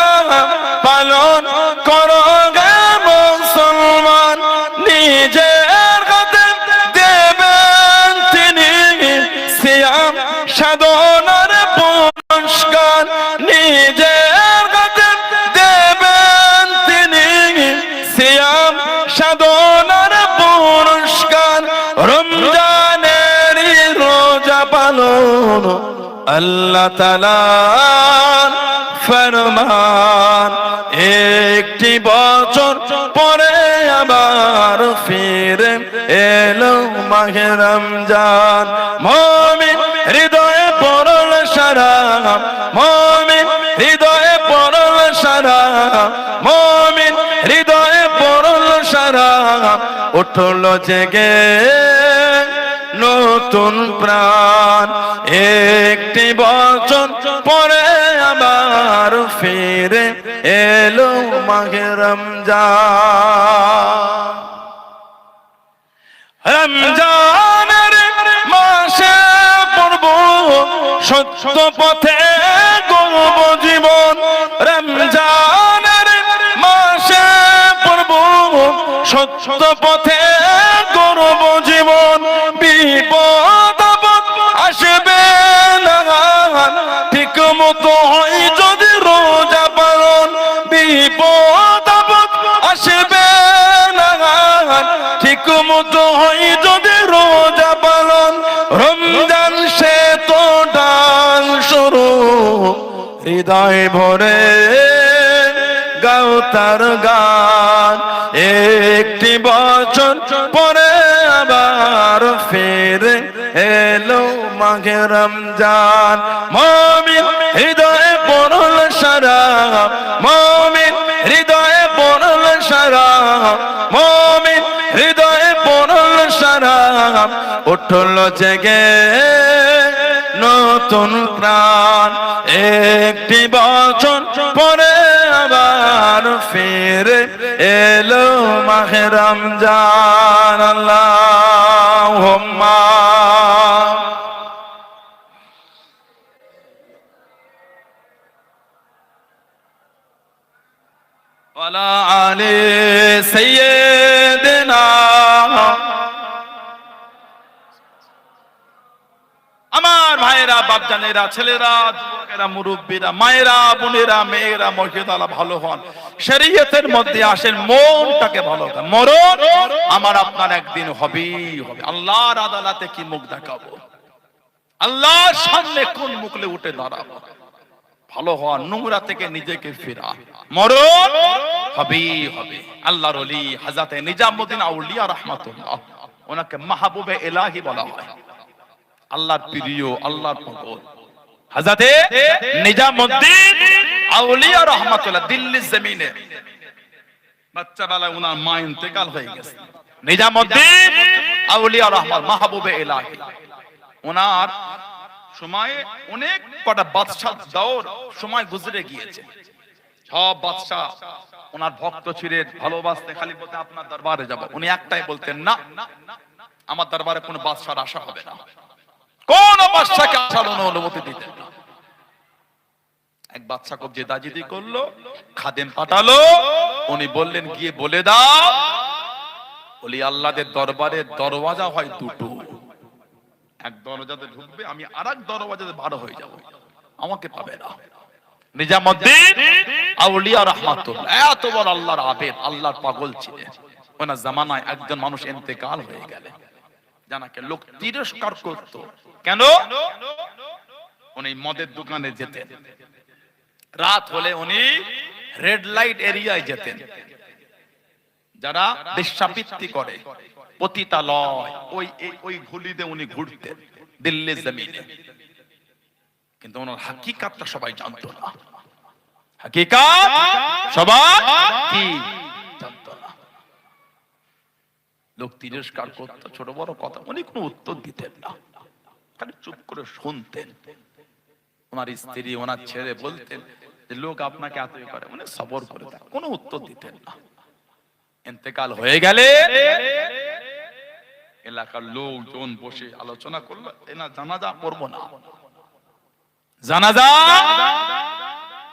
পালন করো গে মুসলমান। নিজের হাতে দেবেন তিনি সিয়াম সাধনার পুরস্কার। নিজের হাতে দেবেন তিনি সিয়াম সাধনার পুরস্কার। রমজানের রোজা পালন আল্লাহ তাআলার ফরমান। একটি বছর পরে আবার ফিরে এলো মাহে রমজান। মুমিন হৃদয়ে পড়ল সালাম, মুমিন হৃদয়ে পড়ল সারা, মুমিন হৃদয়ে পড়ল সারা, উঠল জেগে নতুন প্রাণ। একটি বছর পরে আবার ফিরে এলো মাহে রমজান। রমজানের মাসে পড়ব সত্য পথে গড়ব জীবন, রমজানের মাসে পড়ব সত্য পথে গড়ব জীবন। বিপদ আপদ আসবে না ঠিক মতো হয় যদি রোজা পালন, বিপদ আপদ আসবে না ঠিক মতো হয় যদি রোজা পালন। রমজান সে তো ডাল শুরু, হৃদয় ভরে গাও তার গান। একটি বছর পরে আবার ফিরে এলো মাহে রমজান। মুমিন হৃদয়ে পড়ল সারা, মুমিন হৃদয়ে পড়ল সারা, মুমিন হৃদয়ে পড়ল সারা, উঠল জেগে নতুন প্রাণ। একটি বছর পরে আবার ফিরে এলো মাহে রমজান। আল্লাহুম্মা ওয়ালা আলি সাইয়্যিদিনা। আমার ভাইয়েরা, বাপজানেরা, ছেলেরা, যুবকেরা, মুরব্বীরা, মায়েরা, বোনেরা, মেয়েরা, মর্যাদা ভালো হন, শরীয়তের মধ্যে আসেন, মনটাকে ভালো করেন। মরণ আমার আপনার একদিন হবেই হবে। আল্লাহর আদালতে কি মুখ দেখাবো, আল্লাহর সামনে কোন মুখলে উঠে দাঁড়াবো। ভালো হওয়া, নোংরা থেকে নিজেকে ফেরা, মরণ হবেই হবে। আল্লাহর ওলি হযরত নিজামউদ্দিন আউলিয়া রাহমাতুল্লাহ, ওনাকে মাহবুবে ইলাহি বলা হয়, আল্লাহর প্রিয়, আল্লাহর পাগল হযরত নিজামউদ্দিন আউলিয়া রাহমাতুল্লাহ। দিল্লির জমিনে বাচ্চাবেলায় ওনার মা ইন্তেকাল হয়ে গেছে। নিজামউদ্দিন আউলিয়া রাহমাত মাহবুবে ইলাহি, ওনার সময়ে অনেক কটা বাদশাহ দৌর সময় গুজরে গিয়েছে। সব বাদশাহ ওনার ভক্ত ছিলেন, ভালোবাসতে, খালি বলতে আপনার দরবারে যাব। উনি একটাই বলতেন, না, আমার দরবারে কোনো বাদশার আশা হবে না, কোন বাদশাকে আসার অনুমতি দিতেন না। এক বাদশা খুব জেদাজিদি করলো, খাদেম পাঠালো, উনি বললেন গিয়ে বলে দাও ওলি আল্লাহদের দরবারের দরওয়াজা হয় দুটো, এক দরজাতে ঢুকবে, আমি আরেক দরওয়াজাতে বার হয়ে যাব, আমাকে পাবে না। নিজামউদ্দিন আউলিয়া রাহমাতুল্লাহ এত বড় আল্লাহর আবেদ, আল্লাহর পাগল ছিলেন। ওনার জামানায় একজন মানুষ ইন্তেকাল হয়ে গেলেন, জানাকে লোক তিরস্কার করত। কেন? উনি মদের দোকানে যেতেন, রাত হলে উনি রেড লাইট এরিয়ায় যেতেন। যারা বেশ্যাবৃত্তি করে, পতিতালয়, ওই ঘুলিতে উনি ঘুরতেন দিল্লির জমিনে। কিন্তু ওনার হাকিকাতটা সবাই জানতো না, হাকিকাত সবাই কি জানতো না। লোক তিরস্কার করতো, ছোট বড় কথা, উনি কোনো উত্তর দিতেন না, খালি চুপ করে শুনতেন। ওনার স্ত্রী, ওনার ছেলে বলতেন যে লোক আপনাকে এতই করে, উনি সবর করে দেন, কোনো উত্তর দিতেন না। ইন্তেকাল হয়ে গেলে এলাকার লোকজন বসে আলোচনা করলো, এনা জানাজা পড়বো না, জানাজা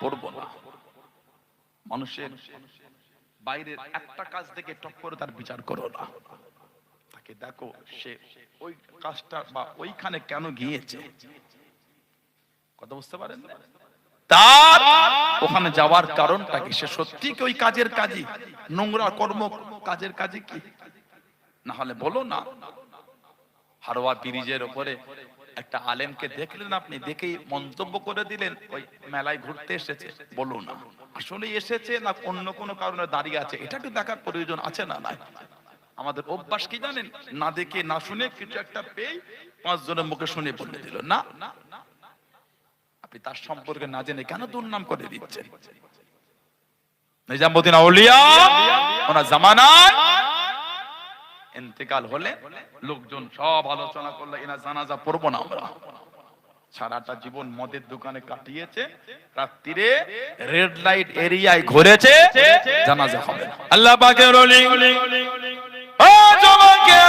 পড়বো না। মানুষের বাইরের একটা কাজ থেকে টপ করে তার বিচার করো না, তাকে দেখো সে ওই কাজটা বা ওইখানে কেন গিয়েছে, কথা বুঝতে পারেন? তার ওখানে যাওয়ার কারণটা কি, সে সত্যি কি ওই কাজের কাজই, নোংরা কর্ম কাজের কাজে কি? না হলে বলো না। হারোয়া ব্রিজের উপরে একটা আলেমকে দেখলেন আপনি, দেখেই মন্তব্য করে দিলেন ওই মেলায় ঘুরতে এসেছে, বলো না আসলে এসেছে না অন্য কোনো কারণে দাঁড়িয়ে আছে, এটা কি দেখার প্রয়োজন আছে না নাই? আমাদের অভ্যাস কি জানেন, না দেখে না শুনে কিছু একটা পেয়ে 5 জনের মুখে শুনে বলে দিল। না, আপনি তার সম্পর্কে না জেনে কেন দুর্নাম করে দিচ্ছেন? নিজামউদ্দিন আউলিয়া ওনার জামানায় ইন্তেকাল হলে লোকজন সব আলোচনা করলো এনার জানাজা পড়বো না আমরা। সারাটা জীবন মদের দোকানে কাটিয়েছে, রাত্রিরে রেড লাইট এরিয়ায় ঘুরেছে, জানাজা হবে না। আল্লাহ পাকের ওলি ও জওয়ানকে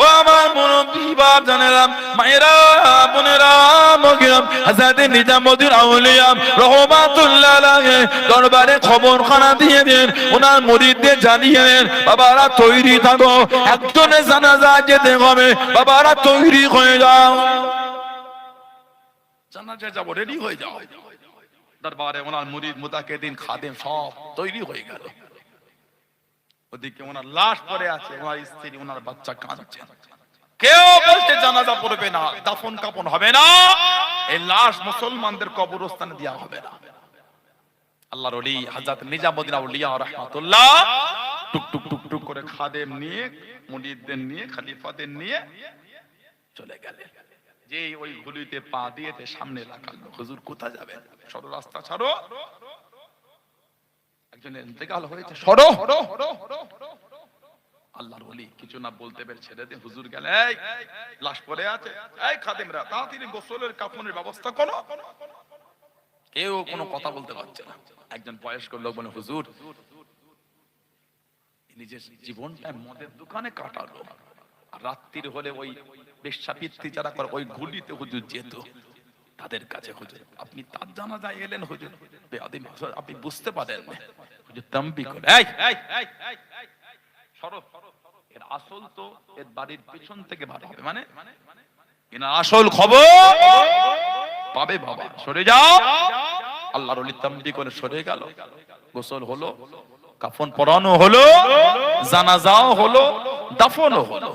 ও আমার মুরব্বি বাপ জানেরা মায়েরা বোনেরা মগিরাম হযরত নিজামউদ্দিন আউলিয়া রাহমাতুল্লাহ আলাইহি দরবারে খবরখানা দিয়ে দেন, ওনার মুরিদদের জানিয়ে দেন বাবারা তৈরি থাকো, একজনের জানাজা যেতে হবে, বাবারা তৈরি হয়ে যাও, জানাজা যাব, রেডি হয়ে যাও। দরবারে ওনার মুরিদ মুতাকিদিন খাদেম সব তৈরি হয়ে গেল। ওদিকে ওনার লাশ পড়ে আছে, ওনার স্ত্রী ওনার বাচ্চা কাঁদছে, কেউ বলছে জানাজা পড়বে না, দাফন কাফন হবে না, এই লাশ মুসলমানদের কবরস্থানে দেওয়া হবে না। আল্লাহর ওলি হযরত নিজামউদ্দিন আউলিয়া রাহমাতুল্লাহ টুক টুক টুক টুক করে খাদেম নিয়ে, মুরিদদের নিয়ে, খলিফাদের নিয়ে চলে গেলেন। যে ওই গুলিতে পা দিয়েতে সামনে লাগালো, হুজুর কোথায় যাবেন? সরো, রাস্তা ছাড়ো, একজনের ইন্তেকাল হয়েছে, সরো। আল্লাহর ওলি কিছু না বলতে পেরে ছেড়ে দিয়ে হুজুর গেলেন, এই লাশ পড়ে আছে, এই খাদেমরা তাড়াতাড়ি গোসলের কাফনের ব্যবস্থা করো। কেউ কোনো কথা বলতে পারছে না। একজন বয়স্ক লোক বলে, হুজুর নিজের জীবনটা মদের দোকানে কাটালো, আর রাত্রির হলে ওই বেশ্যাবৃত্তি যারা করে ওই গুলিতে হুজুর যেত, তাদের কাছে হুজুর আপনি তার জানাজায় এলেন, হুজুর বেয়াদবি আপনি বুঝতে পারেন না। হুজুর তাম্বি করে, এই সরো, এর আসল তো এর বাড়ির পিছন থেকে বার হবে, মানে এর আসল খবর পাবে, বাবা সরে যাও। আল্লাহর ওলি তাম্বি করে সরে গেল, গোসল হলো, কাফন পরানো হলো, জানাজাও হলো, দাফনও হলো।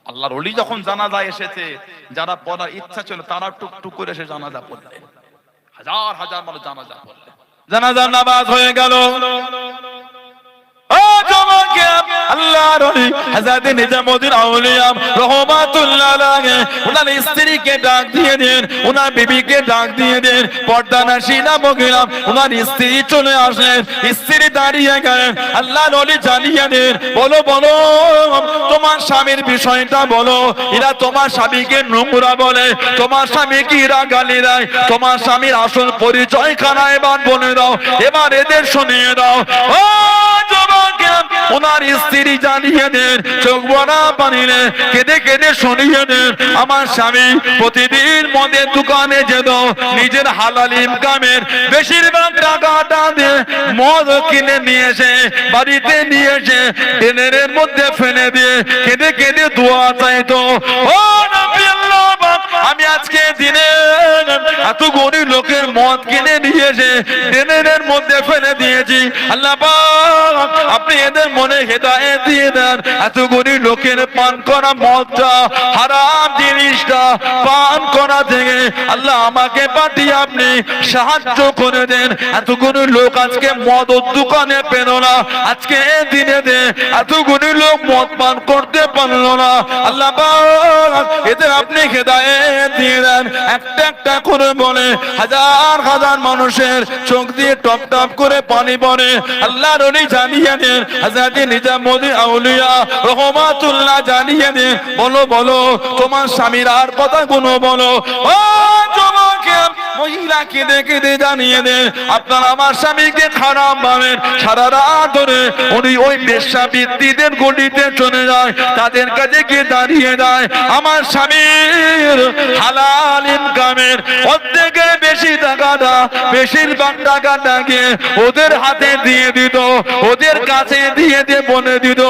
আল্লাহর ওলি যখন জানাজা এসেছে, যারা পড়ার ইচ্ছা ছিল তারা টুকটুক করে এসে জানাজা পড়লেন, হাজার হাজার মানুষ জানাজা পড়লেন, জানাজার নামাজ হয়ে গেল। আল্লাহর ওলি হযরত নিজামউদ্দিন আউলিয়া রাহমাতুল্লাহ আলাইহি ওনার স্ত্রীকে ডাক দিয়ে দেন, ওনার বিবিকে ডাক দিয়ে দেন, পর্দানাশিনা মহিলা ওনার স্ত্রী চলে আসেন, স্ত্রী দাঁড়িয়ে গেলেন। আল্লাহর ওলি জানিয়ে দেন, বলো বলো তোমার স্বামীর বিষয়টা বলো, এরা তোমার স্বামীকে নোংরা বলে, তোমার স্বামীকে এরা গালি দেয়, তোমার স্বামীর আসল পরিচয় খানা এবার বলে দাও, এবার এদের শুনিয়ে দাও। ও জবানকে ওনার স্ত্রী জানিয়ে দেন, চোখ ভরা পানিলে কেঁদে কেঁদে শুনিয়ে দেন, আমার স্বামী প্রতিদিন মদের দোকানে যেত, নিজের হালাল ইনকামের বেশিরভাগ টাকাটা দিয়ে মদ কিনে নিয়ে এসে বাড়িতে নিয়ে এসে ড্রেনের মধ্যে ফেলে দিয়ে কেঁদে কেঁদে দোয়া চাইতো। ও নবী আল্লাহ, আমি আজকে দিনে এত গরিব লোকের মদ কিনে নিয়ে এসে ড্রেনের মধ্যে ফেলে দিয়েছি, আল্লাহ পাক আপনি এদের মনে হেদায়েত দিয়ে দেন, এত গরিব লোকের পান করা মদটা হারাম জিনিসটা পান করা থেকে আল্লাহ আমাকে পাঠিয়ে আপনি সাহায্য করে দেন। এত গরিব লোক আজকে মদ দোকানে পেল না, আজকে দিনে দে এত গরিব লোক মদ পান করতে পারল না, আল্লাহ পাক এদের আপনি হেদায়েত দিয়ে দেন। একটা একটা করে বলে হাজার হাজার মানুষের চোখ দিয়ে টপ টপ করে পানি পড়ে। আল্লাহর ওলি জানিয়ে দেন, হযরত নিজামউদ্দিন আউলিয়া রাহমাতুল্লাহ জানিয়ে দেন, বলো বলো তোমার স্বামীর আর কথা কোনো বলো। ও জমাকে মহিলা কেঁদে কেঁদে জানিয়ে দেন, আপনার আমার স্বামীকে খারাপ ভাবেন, সারা রাত ধরে উনি ওই বেশ্যাবৃত্তিদের গলিতে চলে যায়, তাদের কাছে গিয়ে দাঁড়িয়ে দেয়, আমার স্বামীর হালাল ইনকামের অর্ধেকের বেশি টাকাটা বেশিরভাগ টাকাটাকে ওদের হাতে দিয়ে দিত, ওদের কাছে দিয়ে দিয়ে বলে দিত,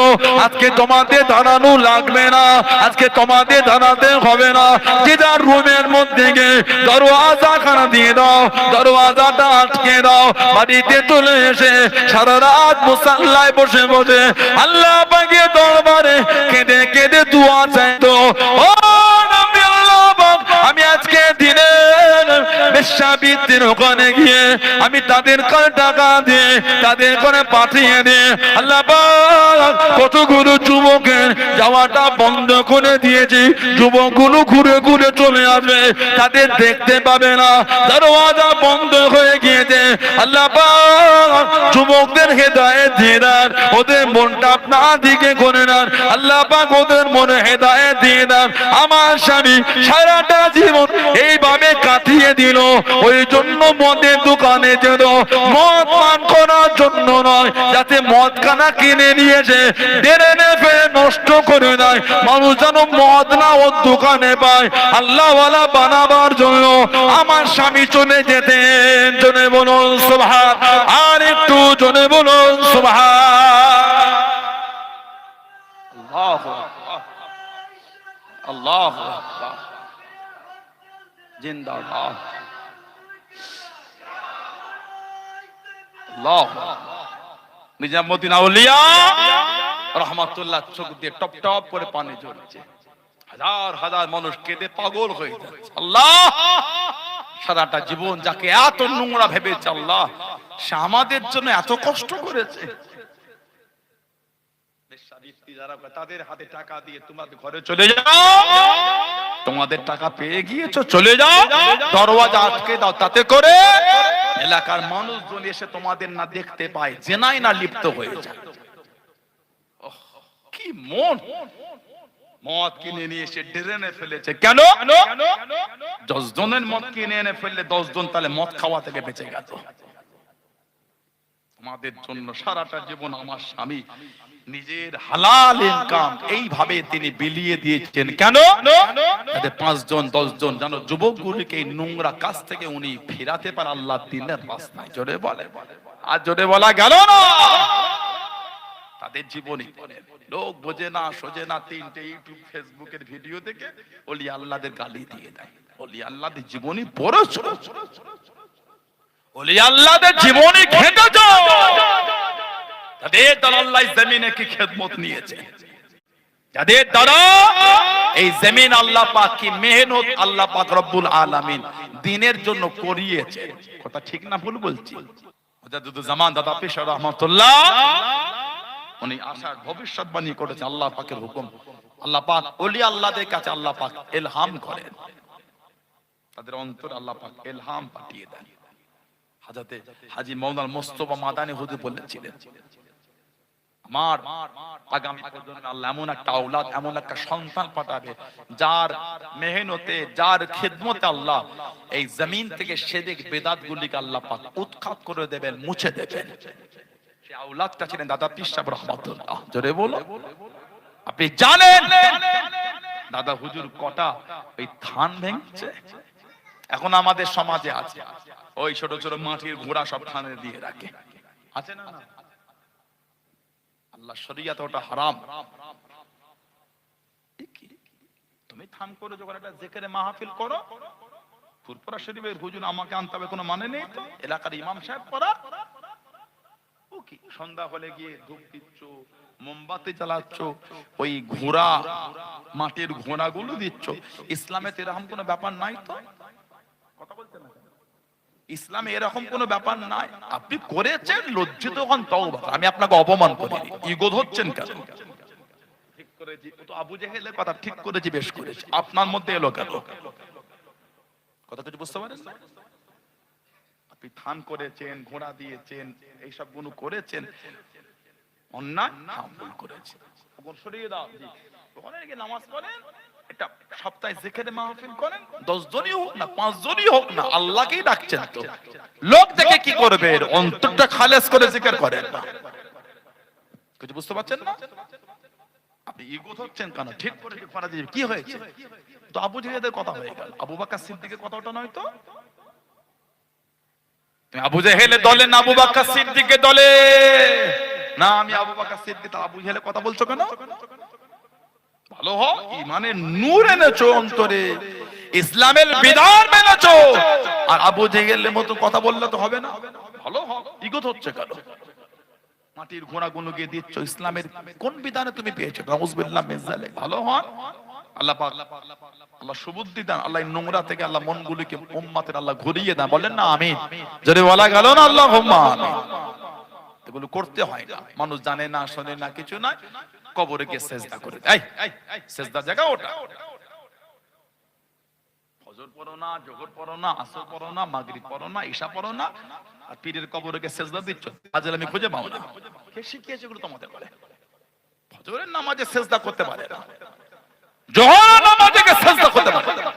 আজকে তোমাদের দাঁড়ানো লাগবে না, আজকে তোমাদের দাঁড়াতে হবে না, যে যার রুমের মধ্যে গিয়ে দরওয়াজা খানা দিয়ে দাও, দরওয়াজাটা আটকে দাও, বাড়িতে চলে এসে সারা রাত মুসাল্লায় বসে বসে আল্লাহ পাকের দরবারে কেঁদে কেঁদে দোয়া চাইতো। ও নবী আল্লাহ, আমি আজকে দিনে বেশ্যাবৃত্তির ওখানে গিয়ে আমি তাদের কাছে টাকা দিয়ে তাদের করে পাঠিয়ে দিয়ে আল্লাহ পাক কতগুলো যুবকের যাওয়াটা বন্ধ করে দিয়েছি, যুবকগুলো ঘুরে ঘুরে চলে আসবে, তাদের দেখতে পাবে না, দরওয়াজা বন্ধ হয়ে গিয়েছে। আল্লাহ পাক যুবকদের হেদায়েত দিয়ে দেন, ওদের মনটা আপনার দিকে করে নেন, আল্লাহ পাক ওদের মনে হেদায়েত দিয়ে দেন। আমার স্বামী সারাটা জীবন এইভাবে কাটিয়ে দিল, ওই জন্য মদের দোকানে যেত মদ পান করার জন্য নয়, যাতে মদ খানা কিনে নিয়েছে ডেরে ফেলে নষ্ট করে দেয়, মানুষ যেন মদ না ওর দোকানে পায়, আল্লাহওয়ালা বানাবার জন্য আমার স্বামী চলে যেতেন। জনে বলুন সুবহান, আর একটু জনে বলুন সুবহান। আল্লাহু আকবার, আল্লাহু আকবার, জিন্দাবাদ, আল্লাহু নিজামুদ্দিন আউলিয়া রহমাতুল্লাহ চোখ দিয়ে টপ টপ করে পানি ঝরছে, হাজার হাজার মানুষ কেঁদে পাগল হয়ে যাচ্ছে। আল্লাহ সারাটা জীবন যাকে এত নোংরা ভেবেছে, আল্লাহ সে আমাদের জন্য এত কষ্ট করেছে, তাদের হাতে টাকা দিয়ে তোমাদের ঘরে চলে যাও, তোমাদের টাকা পেয়ে গিয়েছো চলে যাও, দরওয়াজা আটকে দাও, তাতে করে এলাকার মানুষজন এসে তোমাদের না দেখতে পায়, জেনায় না লিপ্ত হয়ে যায়। কি মন, মদ কিনে নিয়ে এসে ড্রেনে ফেলেছে, কেন? 10 জনের মদ কিনে এনে ফেললে 10 জন তাহলে মদ খাওয়া থেকে বেঁচে গেল। তোমাদের জন্য সারাটা জীবন আমার স্বামী নিজের হালাল ইনকাম এইভাবে তিনি বিলিয়ে দিয়েছেন, কেন? যাতে 5 জন 10 জন যেন যুবকগুলিকে এই নোংরা কাজ থেকে উনি ফেরাতে পারে আল্লাহর দ্বীনের রাস্তায়। জোরে বলে, আর জোরে বলা গেল না। তাদের জীবনী লোক বোঝে না, সোজে না, 3টে ইউটিউব ফেসবুকের ভিডিও দেখে ওলি আল্লাহদের গালি দিয়ে দেয়। ওলি আল্লাহদের জীবনী পড়েছো, ওলি আল্লাহদের জীবনী ঘেঁটেছো, যাদের দ্বারা আল্লাহ জমিনে কি খেদমত নিয়েছে, যাদের দ্বারা এই জমিন আল্লাহ পাক কি মেহনত আল্লাহ পাক রব্বুল আলামিন দ্বীনের জন্য করিয়েছে। কথা ঠিক না ভুল বলছি? মুজাদ্দিদুজ্জামান দাদা পেশা রহমাতুল্লাহ উনি আশার ভবিষ্যৎবাণী করেছে, আল্লাহ পাকের হুকুম, আল্লাহ পাক ওলি আল্লাহদের কাছে আল্লাহ পাক ইলহাম করেন, তাদের অন্তর আল্লাহ পাক ইলহাম পাঠিয়ে দেন। হযরতে হাজী মাওলানা মুস্তাফা মাদানী হুজুর বলেছিলেন, আমার আগামী প্রজন্মে আল্লাহ এমন একটা আওলাদ, এমন একটা সন্তান পাঠাবে যার মেহনতে, যার খিদমতে আল্লাহ এই জমিন থেকে শিরক বিদআত গুলিকে আল্লাহ পাক উৎখাত করে দেবেন, মুছে দেবেন। সেই আওলাদটা ছিলেন দাদা পীর সাহেব রহমাতুল্লাহ। জোরে বলো। আপনি জানেন দাদা হুজুর কটা ওই ধান ভেঙেছে? এখন আমাদের সমাজে আছে ওই ছোট ছোট মাটির ঘোড়া সব ধানে দিয়ে রাখে, আছে না? আল্লাহ শরীয়তে ওটা হারাম। তুমি থাম করে যখন একটা জিকিরে মাহফিল করো, ফুরফুরা শরীফের হুজুর আমাকে আনতে হবে কোনো মানে নেই তো, এলাকার ইমাম সাহেব পড়া, ও কি সন্ধ্যা হলে গিয়ে ধূপ দিচ্ছ, মোমবাতি জ্বালাচ্ছ, ওই ঘোড়া মাটির ঘোড়াগুলো দিচ্ছ, ইসলামে এরকম কোনো ব্যাপার নাই তো। কথা বলতে না, ইসলামে এরকম কোনো ব্যাপার নাই। আপনি করেছেন, লজ্জিত হন, তওবা। আমি আপনাকে অপমান করিনি, ইগো ধরছেন কেন? ঠিক করেছি তো, আবু জেহেলের কথা ঠিক করেছি, বেশ করেছি, আপনার মধ্যে এলো কেন? কথা কিছু বুঝতে পারেন? আপনি থান করেছেন, ঘোড়া দিয়েছেন, এইসব গুলো করেছেন, অন্যায় ভুল করেছেন, ওপর সরিয়ে দাও। ওখানে গিয়ে নামাজ পড়েন, এটা সপ্তাহে জিকিরে মাহফিল করেন, 10 জনই হোক না 5 জনই হোক না, আল্লাহকেই ডাকছেন তো। লোক দেখে কি করবে? অন্তরটা খালেস করে জিকির করেন না। কিছু বুঝতে পারছেন না? আপনি ইগো ধরছেন কেন? ঠিক করে করা যাবে, কি হয়েছে? তো আবু জেহেলের কথা হয়ে গেল, আবু বকর সিদ্দিকের কথা ওটা নয় তো। তুমি আবু জেহেলের দলে না, আবু বকর সিদ্দিকের দলে না। আমি আবু বকর সিদ্দিক আর আবু জেহেলের কথা বলছো কেন? ভালো হও, ইমানের নূর এনেছো অন্তরে, ইসলামের বিধান মেনেছো, আর আবু জেহেলের মতো কথা বললে তো হবে না। ভালো হও, ইগো হচ্ছে কেন? মাটির ঘোড়া গুলো গিয়ে দিচ্ছ, ইসলামের কোন বিধানে তুমি পেয়েছো? নাউযুবিল্লাহ মিন যালিক। ভালো হন, আল্লাহ পাক আল্লাহ সুবুদ্ধি দেন, আল্লাহ নোংরা থেকে আল্লাহ মনগুলিকে উম্মতের আল্লাহ ঘুরিয়ে দেন। বলেন না আমিন। যদি বলা গেল না আল্লাহুম্মা আমিন। এগুলো করতে হয় না, মানুষ জানে না, শোনে না, কিছু না, কবরে গিয়ে সেজদা করে। এই সেজদার জায়গা ওটা। ফজর পড়ো না, জোহর পড়ো না, আসর পড়ো না, মাগরিব পড়ো না, ইশা পড়ো না, আর পীরের কবরে গিয়ে সেজদা দিচ্ছ। আজল আমি খুঁজে পাবো না, কে শিখিয়েছে এগুলো তোমাদের? বলে ফজরের নামাজে সেজদা করতে পারে না, জোহরের নামাজে গিয়ে সেজদা করতে পারে না,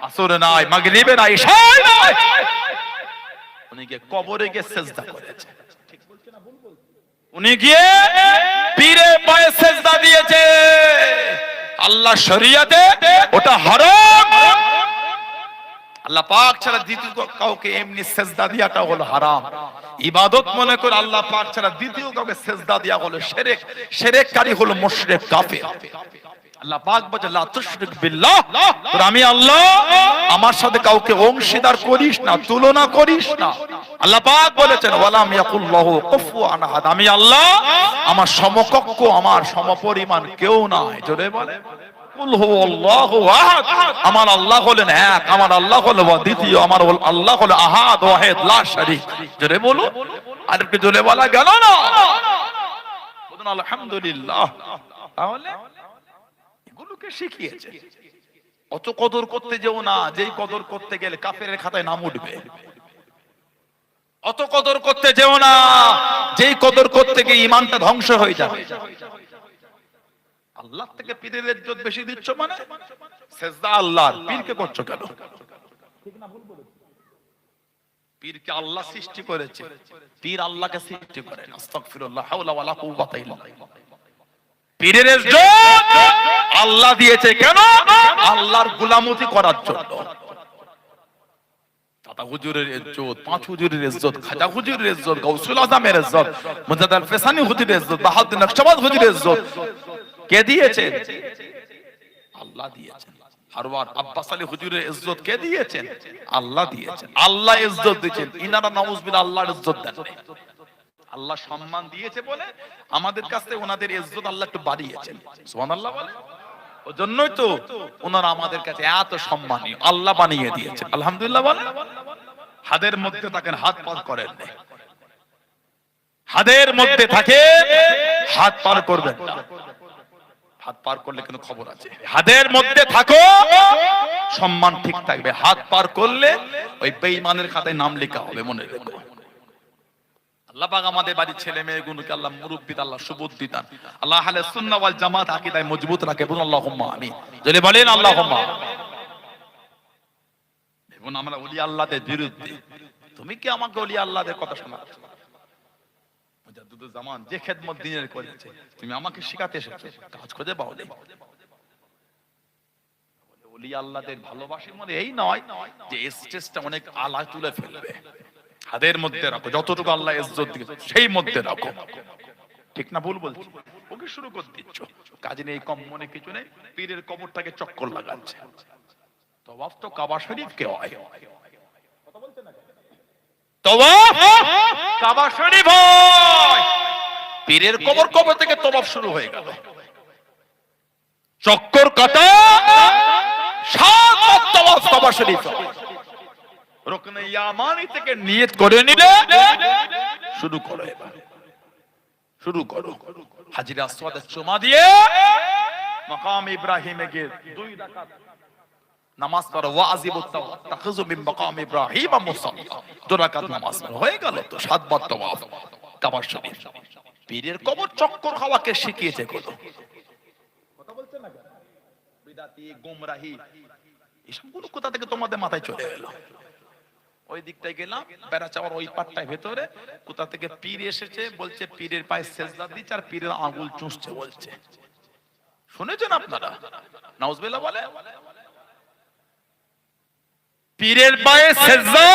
আসরে নাই, মাগরিবে নাই, ইশায় নাই, উনি গিয়ে কবরে গিয়ে সেজদা করেছে। ঠিক বলছে না ভুল বলছে? উনি গিয়ে পীরের পায়ে সেজদা দিয়েছে। আল্লাহ শরিয়াতে ওটা হারাম। আল্লাহ পাক ছাড়া দ্বিতীয় কাউকে এমনি সেজদা দেওয়াটা হলো হারাম। ইবাদত মনে করে আল্লাহ পাক ছাড়া দ্বিতীয় কাউকে সেজদা দেওয়া হলো শিরক। শিরককারী হলো মুশরিক, কাফের। আল্লাহ পাক বলে লা তুশরিক বিল্লাহ, আমি আল্লাহ আমার সাথে কাউকে অংশীদার করিস না, তুলনা করিস না। আল্লাহ পাক বলেছেন ওয়ালাম ইয়াকুল্লাহু কুফুয়ান আহাদ, আমি আল্লাহ আমার সমকক্ষ, আমার সমপরিমাণ কেউ নাই। জোরে বলে কুল হুয়াল্লাহু আহাদ, আমার আল্লাহ হলেন এক, আমার আল্লাহ হলো দ্বিতীয়, আমার আল্লাহ হলো আহাদ ওয়াহিদ লা শারীক। জোরে বলো, আর একটু জোরে বলা গেল না? বলুন আলহামদুলিল্লাহ। তাহলে এগুলোকে শিখিয়েছে। অত কদর করতে যেও না, যেই কদর করতে গেলে কাফেরের খাতায় নাম উঠবে। অত কদর করতে যেও না, যেই কদর করতে গিয়ে ঈমানটা ধ্বংস হয়ে যাবে। আল্লাহ থেকে পীরের ইজ্জত বেশি দিচ্ছ মানে? সেজদা আল্লাহর, পীরকে করছো কেন? ঠিক না ভুল বলেছি? পীরকে আল্লাহ সৃষ্টি করেছে, পীর আল্লাহকে সৃষ্টি করেন। আস্তাগফিরুল্লাহ, হাওলা ওয়ালা কুওয়াতা ইল্লা বিল্লাহ। পীরের ইজ্জত আল্লাহ দিয়েছে কেন? আল্লাহর গোলামতি করার জন্য। দাদা হুজুরের ইজ্জত, পাঁচ হুজুরের ইজ্জত, খাজা হুজুরের ইজ্জত, গাউসুল আজমের ইজ্জত, মুজাদ্দিদ আল ফেসানি হুজুরের ইজ্জত, বাহাউদ্দিন নকশবন্দ হুজুরের ইজ্জত কে দিয়েছেন? আল্লাহ দিয়েছেন। হারওয়ার আব্বাস আলী হুজুরের ইজ্জত কে দিয়েছেন? আল্লাহ দিয়েছেন। আল্লাহ ইজ্জত দিয়েছেন, ইনারা নাউজুবিল্লাহ আল্লাহর ইজ্জত দেন। আল্লাহ সম্মান দিয়েছে বলে আমাদের কাছে ওনাদের ইজ্জত আল্লাহ একটু বাড়িয়েছেন। সুবহানাল্লাহ বলে। ওজন্যই তো ওনারা আমাদের কাছে এত সম্মানীয়, আল্লাহ বানিয়ে দিয়েছেন। আলহামদুলিল্লাহ বলে। হাদের মধ্যে থাকেন, হাত পার করেন না। হাদের মধ্যে থাকে, হাত পার করবেন না। হাত পার করলে কিন্তু খবর আছে। হাদের মধ্যে থাকো, সম্মান ঠিক থাকবে। হাত পার করলে ওই বেঈমানের খাতায় নাম লেখা হবে, মনে রেখো। আল্লাহ পাক আমাদের বাড়ির ছেলে মেয়েগুলোকে আল্লাহ মুরব্বি আল্লাহ সুবুদ্ধি দান। আল্লাহ আহলে সুন্নাহ ওয়াল জামাত আকীদায় মজবুত রাখে। বলুন আল্লাহুম্মা আমিন। যদি বলেন আল্লাহুম্মা। এবং আমরা ওলি আল্লাহদের বিরুদ্ধে, তুমি কি আমাকে ওলি আল্লাহদের কথা শোনাচ্ছ? মুজাদ্দিদুল জামান যে খেদমত দ্বীনের করেছে, তুমি আমাকে শিখাতে এসেছো, কাজ খুঁজে পাও নাই। ওলি আল্লাহদের ভালোবাসার মধ্যে এই নয় যে স্টেজটা অনেক আলা তুলে ফেলবে। হাদের মধ্যে রাখো, যতটুকু আল্লাহ ইজ্জত দিয়েছে সেই মধ্যে রাখো। ঠিক না ভুল বলছি? ওকে শুরু করে দিচ্ছ, কাজে নেই, কম মনে কিছু নেই। পীরের কবরটাকে চক্কর লাগাচ্ছে। তওয়াফ তো কাবা শরীফ কে হয়, কথা বলতে না? তওয়াফ কাবা শরীফ হয়। পীরের কবর থেকে তওয়াফ শুরু হয়ে গেল। চক্কর কাটা, সাত তওয়াফ কাবা শরীফ। রুকনে ইয়ামানি থেকে নিয়ত করে নিলে শুরু করো, এবার শুরু করো। হাজরে আসওয়াদের চুমা দিয়ে মাকাম ইব্রাহিমে গিয়ে 2 রাকাত নামাজ পড়ো। ওয়াজিবুত তাওয়াফ তাখুযু মিন মাকাম ইব্রাহিম মুসাল্লা। 2 রাকাত নামাজ হয়ে গেল তো, 7 বার তাওয়াফ কাবা শরীফ। পীরের কবর চক্কর খাওয়াকে শিখিয়েছে কত, কথা বলছেন না? বিদাতি, গুমরাহি, এসবগুলো কোথা থেকে তোমাদের মাথায় চলে এলো? ওই দিকটায় গেলাম, বেড়া চাওয়ার ওই পাটটায় ভেতরে কোথা থেকে পীর এসেছে, বলছে পীরের পায়ে সেজদা দিচ্ছে আর পীরের আঙ্গুল চুষছে বলছে। শুনেছেন আপনারা? নাউজুবিল্লাহ বলে। পীরের পায়ে সেজদা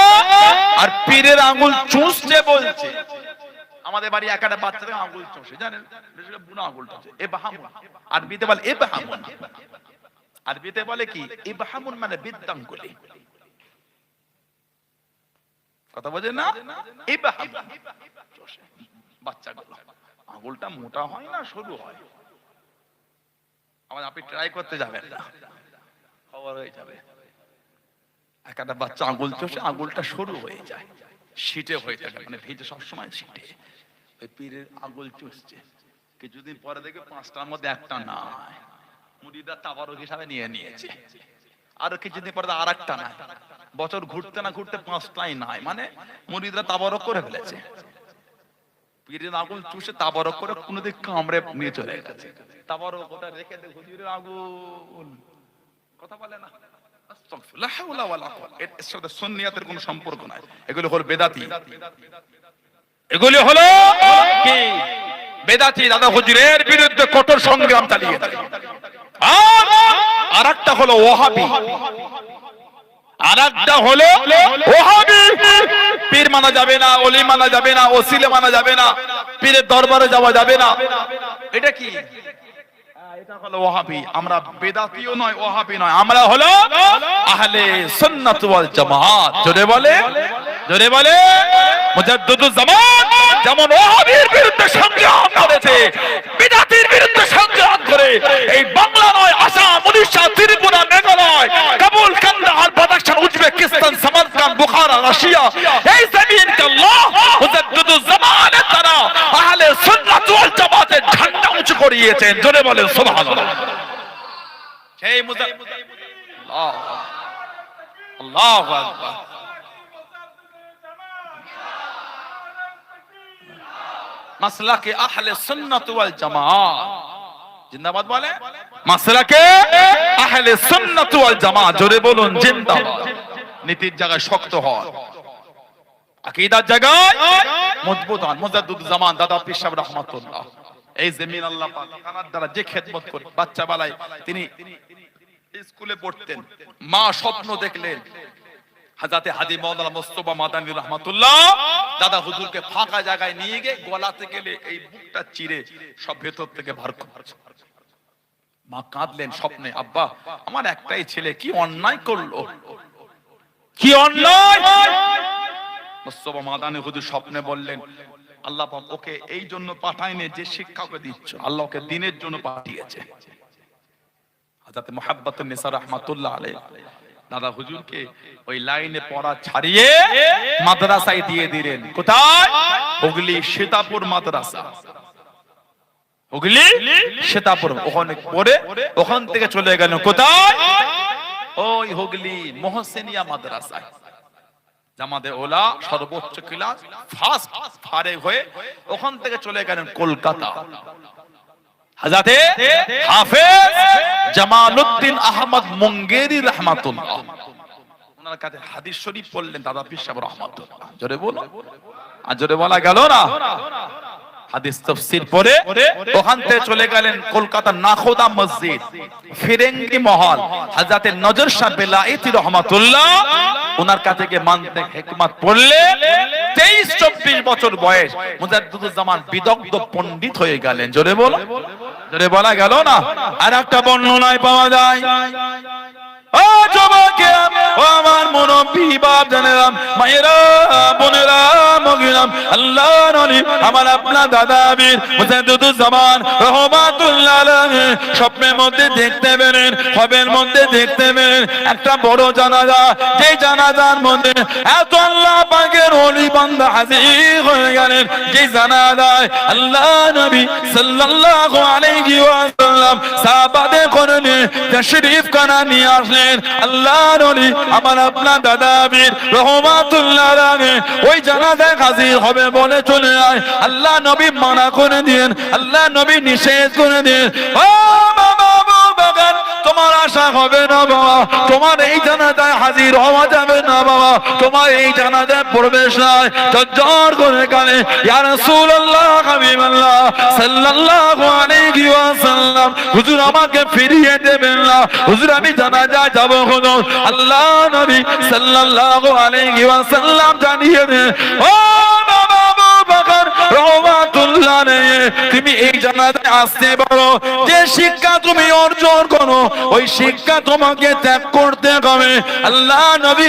আর পীরের আঙ্গুল চুষছে বলছে। আমাদের বাড়ি একটা বাচ্চাদের আঙ্গুল চুষে, জানেন? বুনা আঙ্গুলটা ইবহামুন, আরবিতে বলে ইবহামুন। আরবিতে বলে কি ইবহামুন, মানে বৃদ্ধাঙ্গুলি। কথা বোঝেন না? ইবহামুন বাচ্চাগুলো আঙ্গুলটা মোটা হয় না, সরু হয়। আপনি ট্রাই করতে যাবেন না, খবর হয়ে যাবে। একটা বাচ্চা আঙ্গুল চষে, আঙ্গুলটা সরু হয়ে যায়, শীটে হয়ে থাকে, মানে ভিজে সবসময় শীটে। এই পীরের আঙুল চুষছে, কিছুদিন পরে দেখবে 5টার মধ্যে একটা নাই, মুরিদরা তাবারক হিসাবে নিয়ে নিয়েছে। আরো কিছুদিন পরে আর একটা নাই, বছর ঘুরতে না ঘুরতে 5টাই নাই, মানে মুরিদরা তাবারক করে ফেলেছে। পীরের আঙুল চুষে তাবারক করে কোনদিন কামড়ে নিয়ে চলে গেছে। তাবারক ওটা রেখে দে, হুজুরের আঙুল কথা বলে না। আস্তাগফিরুল্লাহ, লা হাওলা ওয়ালা কুওয়াতা। এর সাথে সুন্নিয়াতের কোনো সম্পর্ক নাই, এগুলো হলো বেদাতি, এগুলি হলো কি বেদাতি। দাদা হুজুরের বিরুদ্ধে কঠোর সংগ্রাম চালিয়ে দেয়। আর একটা হলো ওয়াহাবি, আর একটা হলো ওয়াহাবি। পীর মানা যাবে না, ওলি মানা যাবে না, ওসিলে মানা যাবে না, পীরের দরবারে যাওয়া যাবে না। এটা কি? এটা হলো ওয়াহাবি। আমরা বেদাতিও নয়, ওয়াহাবি নয়, আমরা হলো আহলে সুন্নাত ওয়াল জামাত। জোরে বলে, জোরে বলে। মুজাদ্দিদুজ জামান যেমন ওয়াহাবির বিরুদ্ধে সংগ্রাম করেছে, বিদাতির বিরুদ্ধে সংগ্রাম করে এই বাংলা নয়, Assam, Orissa, Tripura, Meghalaya, Kabul, Kandahar, Badakhshan, Uzbekistan, Samarkand, Bukhara, Russia, এই জমিনকে আল্লাহ মুজাদ্দিদুজ জামানের দ্বারা আহলে সুন্নাত ওয়াল জামাতের ঝান্ডা উঁচু করিয়েছেন। জোরে বলেন সুবহানাল্লাহ। সেই আল্লাহ, আল্লাহু আকবার। মাসলাকে আহলে সুন্নাত ওয়াল জামাত জিন্দাবাদ বলে, মাসলাকে আহলে সুন্নাত ওয়াল জামাত। জোরে বলুন জিন্দাবাদ। নীতির জায়গায় শক্ত হন, আকীদার জায়গায় মজবুত হন। মুজাদ্দিদুজ জামান দাদা পীর সাহেব রাহমাতুল্লাহ, এই জমিন আল্লাহ পাক তার দ্বারা যে খেদমত করে, বাচ্চা বেলায় তিনি স্কুলে পড়তেন, মা স্বপ্ন দেখলেন হযরত হাজী মাওলানা মুস্তাফা মাদানী রাহমাতুল্লাহ দাদা হুজুরকে ফাঁকা জায়গায় নিয়ে গিয়ে গলাতে গেলে এই বুকটা চিরে সব ভেতর থেকে বার করছে। মা কাঁদলেন স্বপ্নে, আব্বা আমার একটাই ছেলে কি অন্যায় করলো, কি অন্যায়। মুস্তাফা মাদানী হুজুর স্বপ্নে বললেন, আল্লাহ পাক ওকে এই জন্য পাঠায়নি যে শিক্ষা ওকে দিচ্ছ, আল্লাহ ওকে দ্বীনের জন্য পাঠিয়েছে। হযরত মুহাব্বতুন নিসা রাহমাতুল্লাহ আলাইহি দাদা হুজুরকে ওই লাইনে পড়া ছাড়িয়ে মাদ্রাসায় দিয়ে দিলেন। কোথায়? হুগলি সীতাপুর মাদ্রাসা, হুগলি সীতাপুর। ওখানে পড়ে ওখান থেকে চলে গেলেন কোথায়? ওই হুগলি মোহসেনিয়া মাদ্রাসায়। আমাদের ওলা সর্বোচ্চ ক্লাস ফার্স্ট ফারেগ হয়ে ওখান থেকে চলে গেলেন কলকাতা। হযরতে হাফেজ জামালউদ্দিন আহমদ মুঙ্গেরি রাহমাতুল্লাহ, ওনার কাছে হাদিস শরীফ পড়লেন দাদা পীর সাহেব রাহমাতুল্লাহ। জোরে বলো, আর জোরে বলা গেল না। হাদিস তাফসীর পড়ে ওখান থেকে চলে গেলেন কলকাতা নাখোদা মসজিদ, ফিরেঙ্গি মহল। হযরতে নজর শাহ বেলায়েতি রাহমাতুল্লাহ ওনার কাছে গিয়ে মানতেক হিকমত পড়লে 23-24 বছর বয়স মুজাদ্দিদুজ জামান বিদগ্ধ পণ্ডিত হয়ে গেলেন। জোরে বলো, জোরে বলা গেল না। আর একটা বর্ণনায় পাওয়া যায়, ও যুবকে, ও আমার মুরব্বি বাপ জানেরাম, মায়েরা, বোনেরা, মগিরাম, আল্লাহর ওলি আমার আপনার দাদা বীর মুজাদ্দিদুজ জামান রাহমাতুল্লাহ আলাইহি স্বপ্নের মধ্যে দেখতে পেলেন, খবের মধ্যে দেখতে পেলেন একটা বড় জানাজা। যে জানাজার মধ্যে এত আল্লাহ পাকের ওলি বান্দা হাজির হয়ে গেলেন, যে জানাজায় আল্লাহ নবী সাল্লাল্লাহু আলাইহি ওয়াসাল্লাম সাহাবাদের করে তাশরীফ খানা নিয়ে আসলেন। আল্লাহর ওলি আমার আপনার দাদা বীর রাহমাতুল্লাহ আলাইহি ওই জানাজায় হাজির হবে বলে চলে আয়। আল্লাহ নবী মানা করে দেন, আল্লাহ নবী নিষেধ করে দেন, ও বাবা আবু বকর তোমার আশা হবে না বাবা, তোমার এই জানাজায় হাজির হওয়া যাবে না বাবা, তোমার এই জানাজায় প্রবেশ নাই। জোর করে কানে ইয়া রাসূলুল্লাহ হাবিবাল্লাহ সাল্লাল্লাহু আলাইহি ওয়াসাল্লাম, হুজুর আমাকে ফিরিয়ে দেবেন না, হুজুর আমি জানাজায় যাব। হুজুর আল্লাহ নবী সাল্লাল্লাহু আলাইহি ওয়াসাল্লাম জানিয়ে দেন, ও বাবা আবু বকর রাহমাতুল্লাহ আলাইহি তুমি এই জানাজায় আসতে পারো, যে শিক্ষা তুমি অর্জন করো ওই শিক্ষা তোমাকে ত্যাগ করতে হবে। আল্লাহ নবী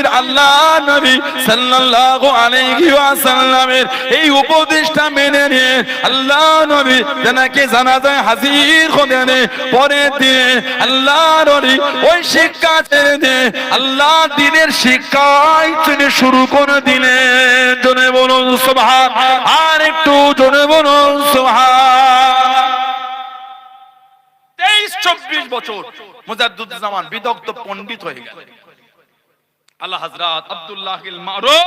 সাল্লাল্লাহু আলাইহি ওয়াসাল্লামের এই উপদেশটা মেনে নিয়ে আল্লাহ নবী জানাকে জানাজায় হাজির হলেন। পরের দিনে আল্লাহ নবী ওই শিক্ষা ছেড়ে দিয়ে আল্লাহ দ্বীনের শিক্ষাই তিনি শুরু করে দিলেন। জোরে বলুন সুবহান, আর একটু জোরে বলুন বলুন সুবহান। 23-24 বছর মুজাদ্দিদুজ্জামান বিদগ্ধ পণ্ডিত হয়ে গেল। আল্লাহ হযরত আব্দুল্লাহ আল মারুফ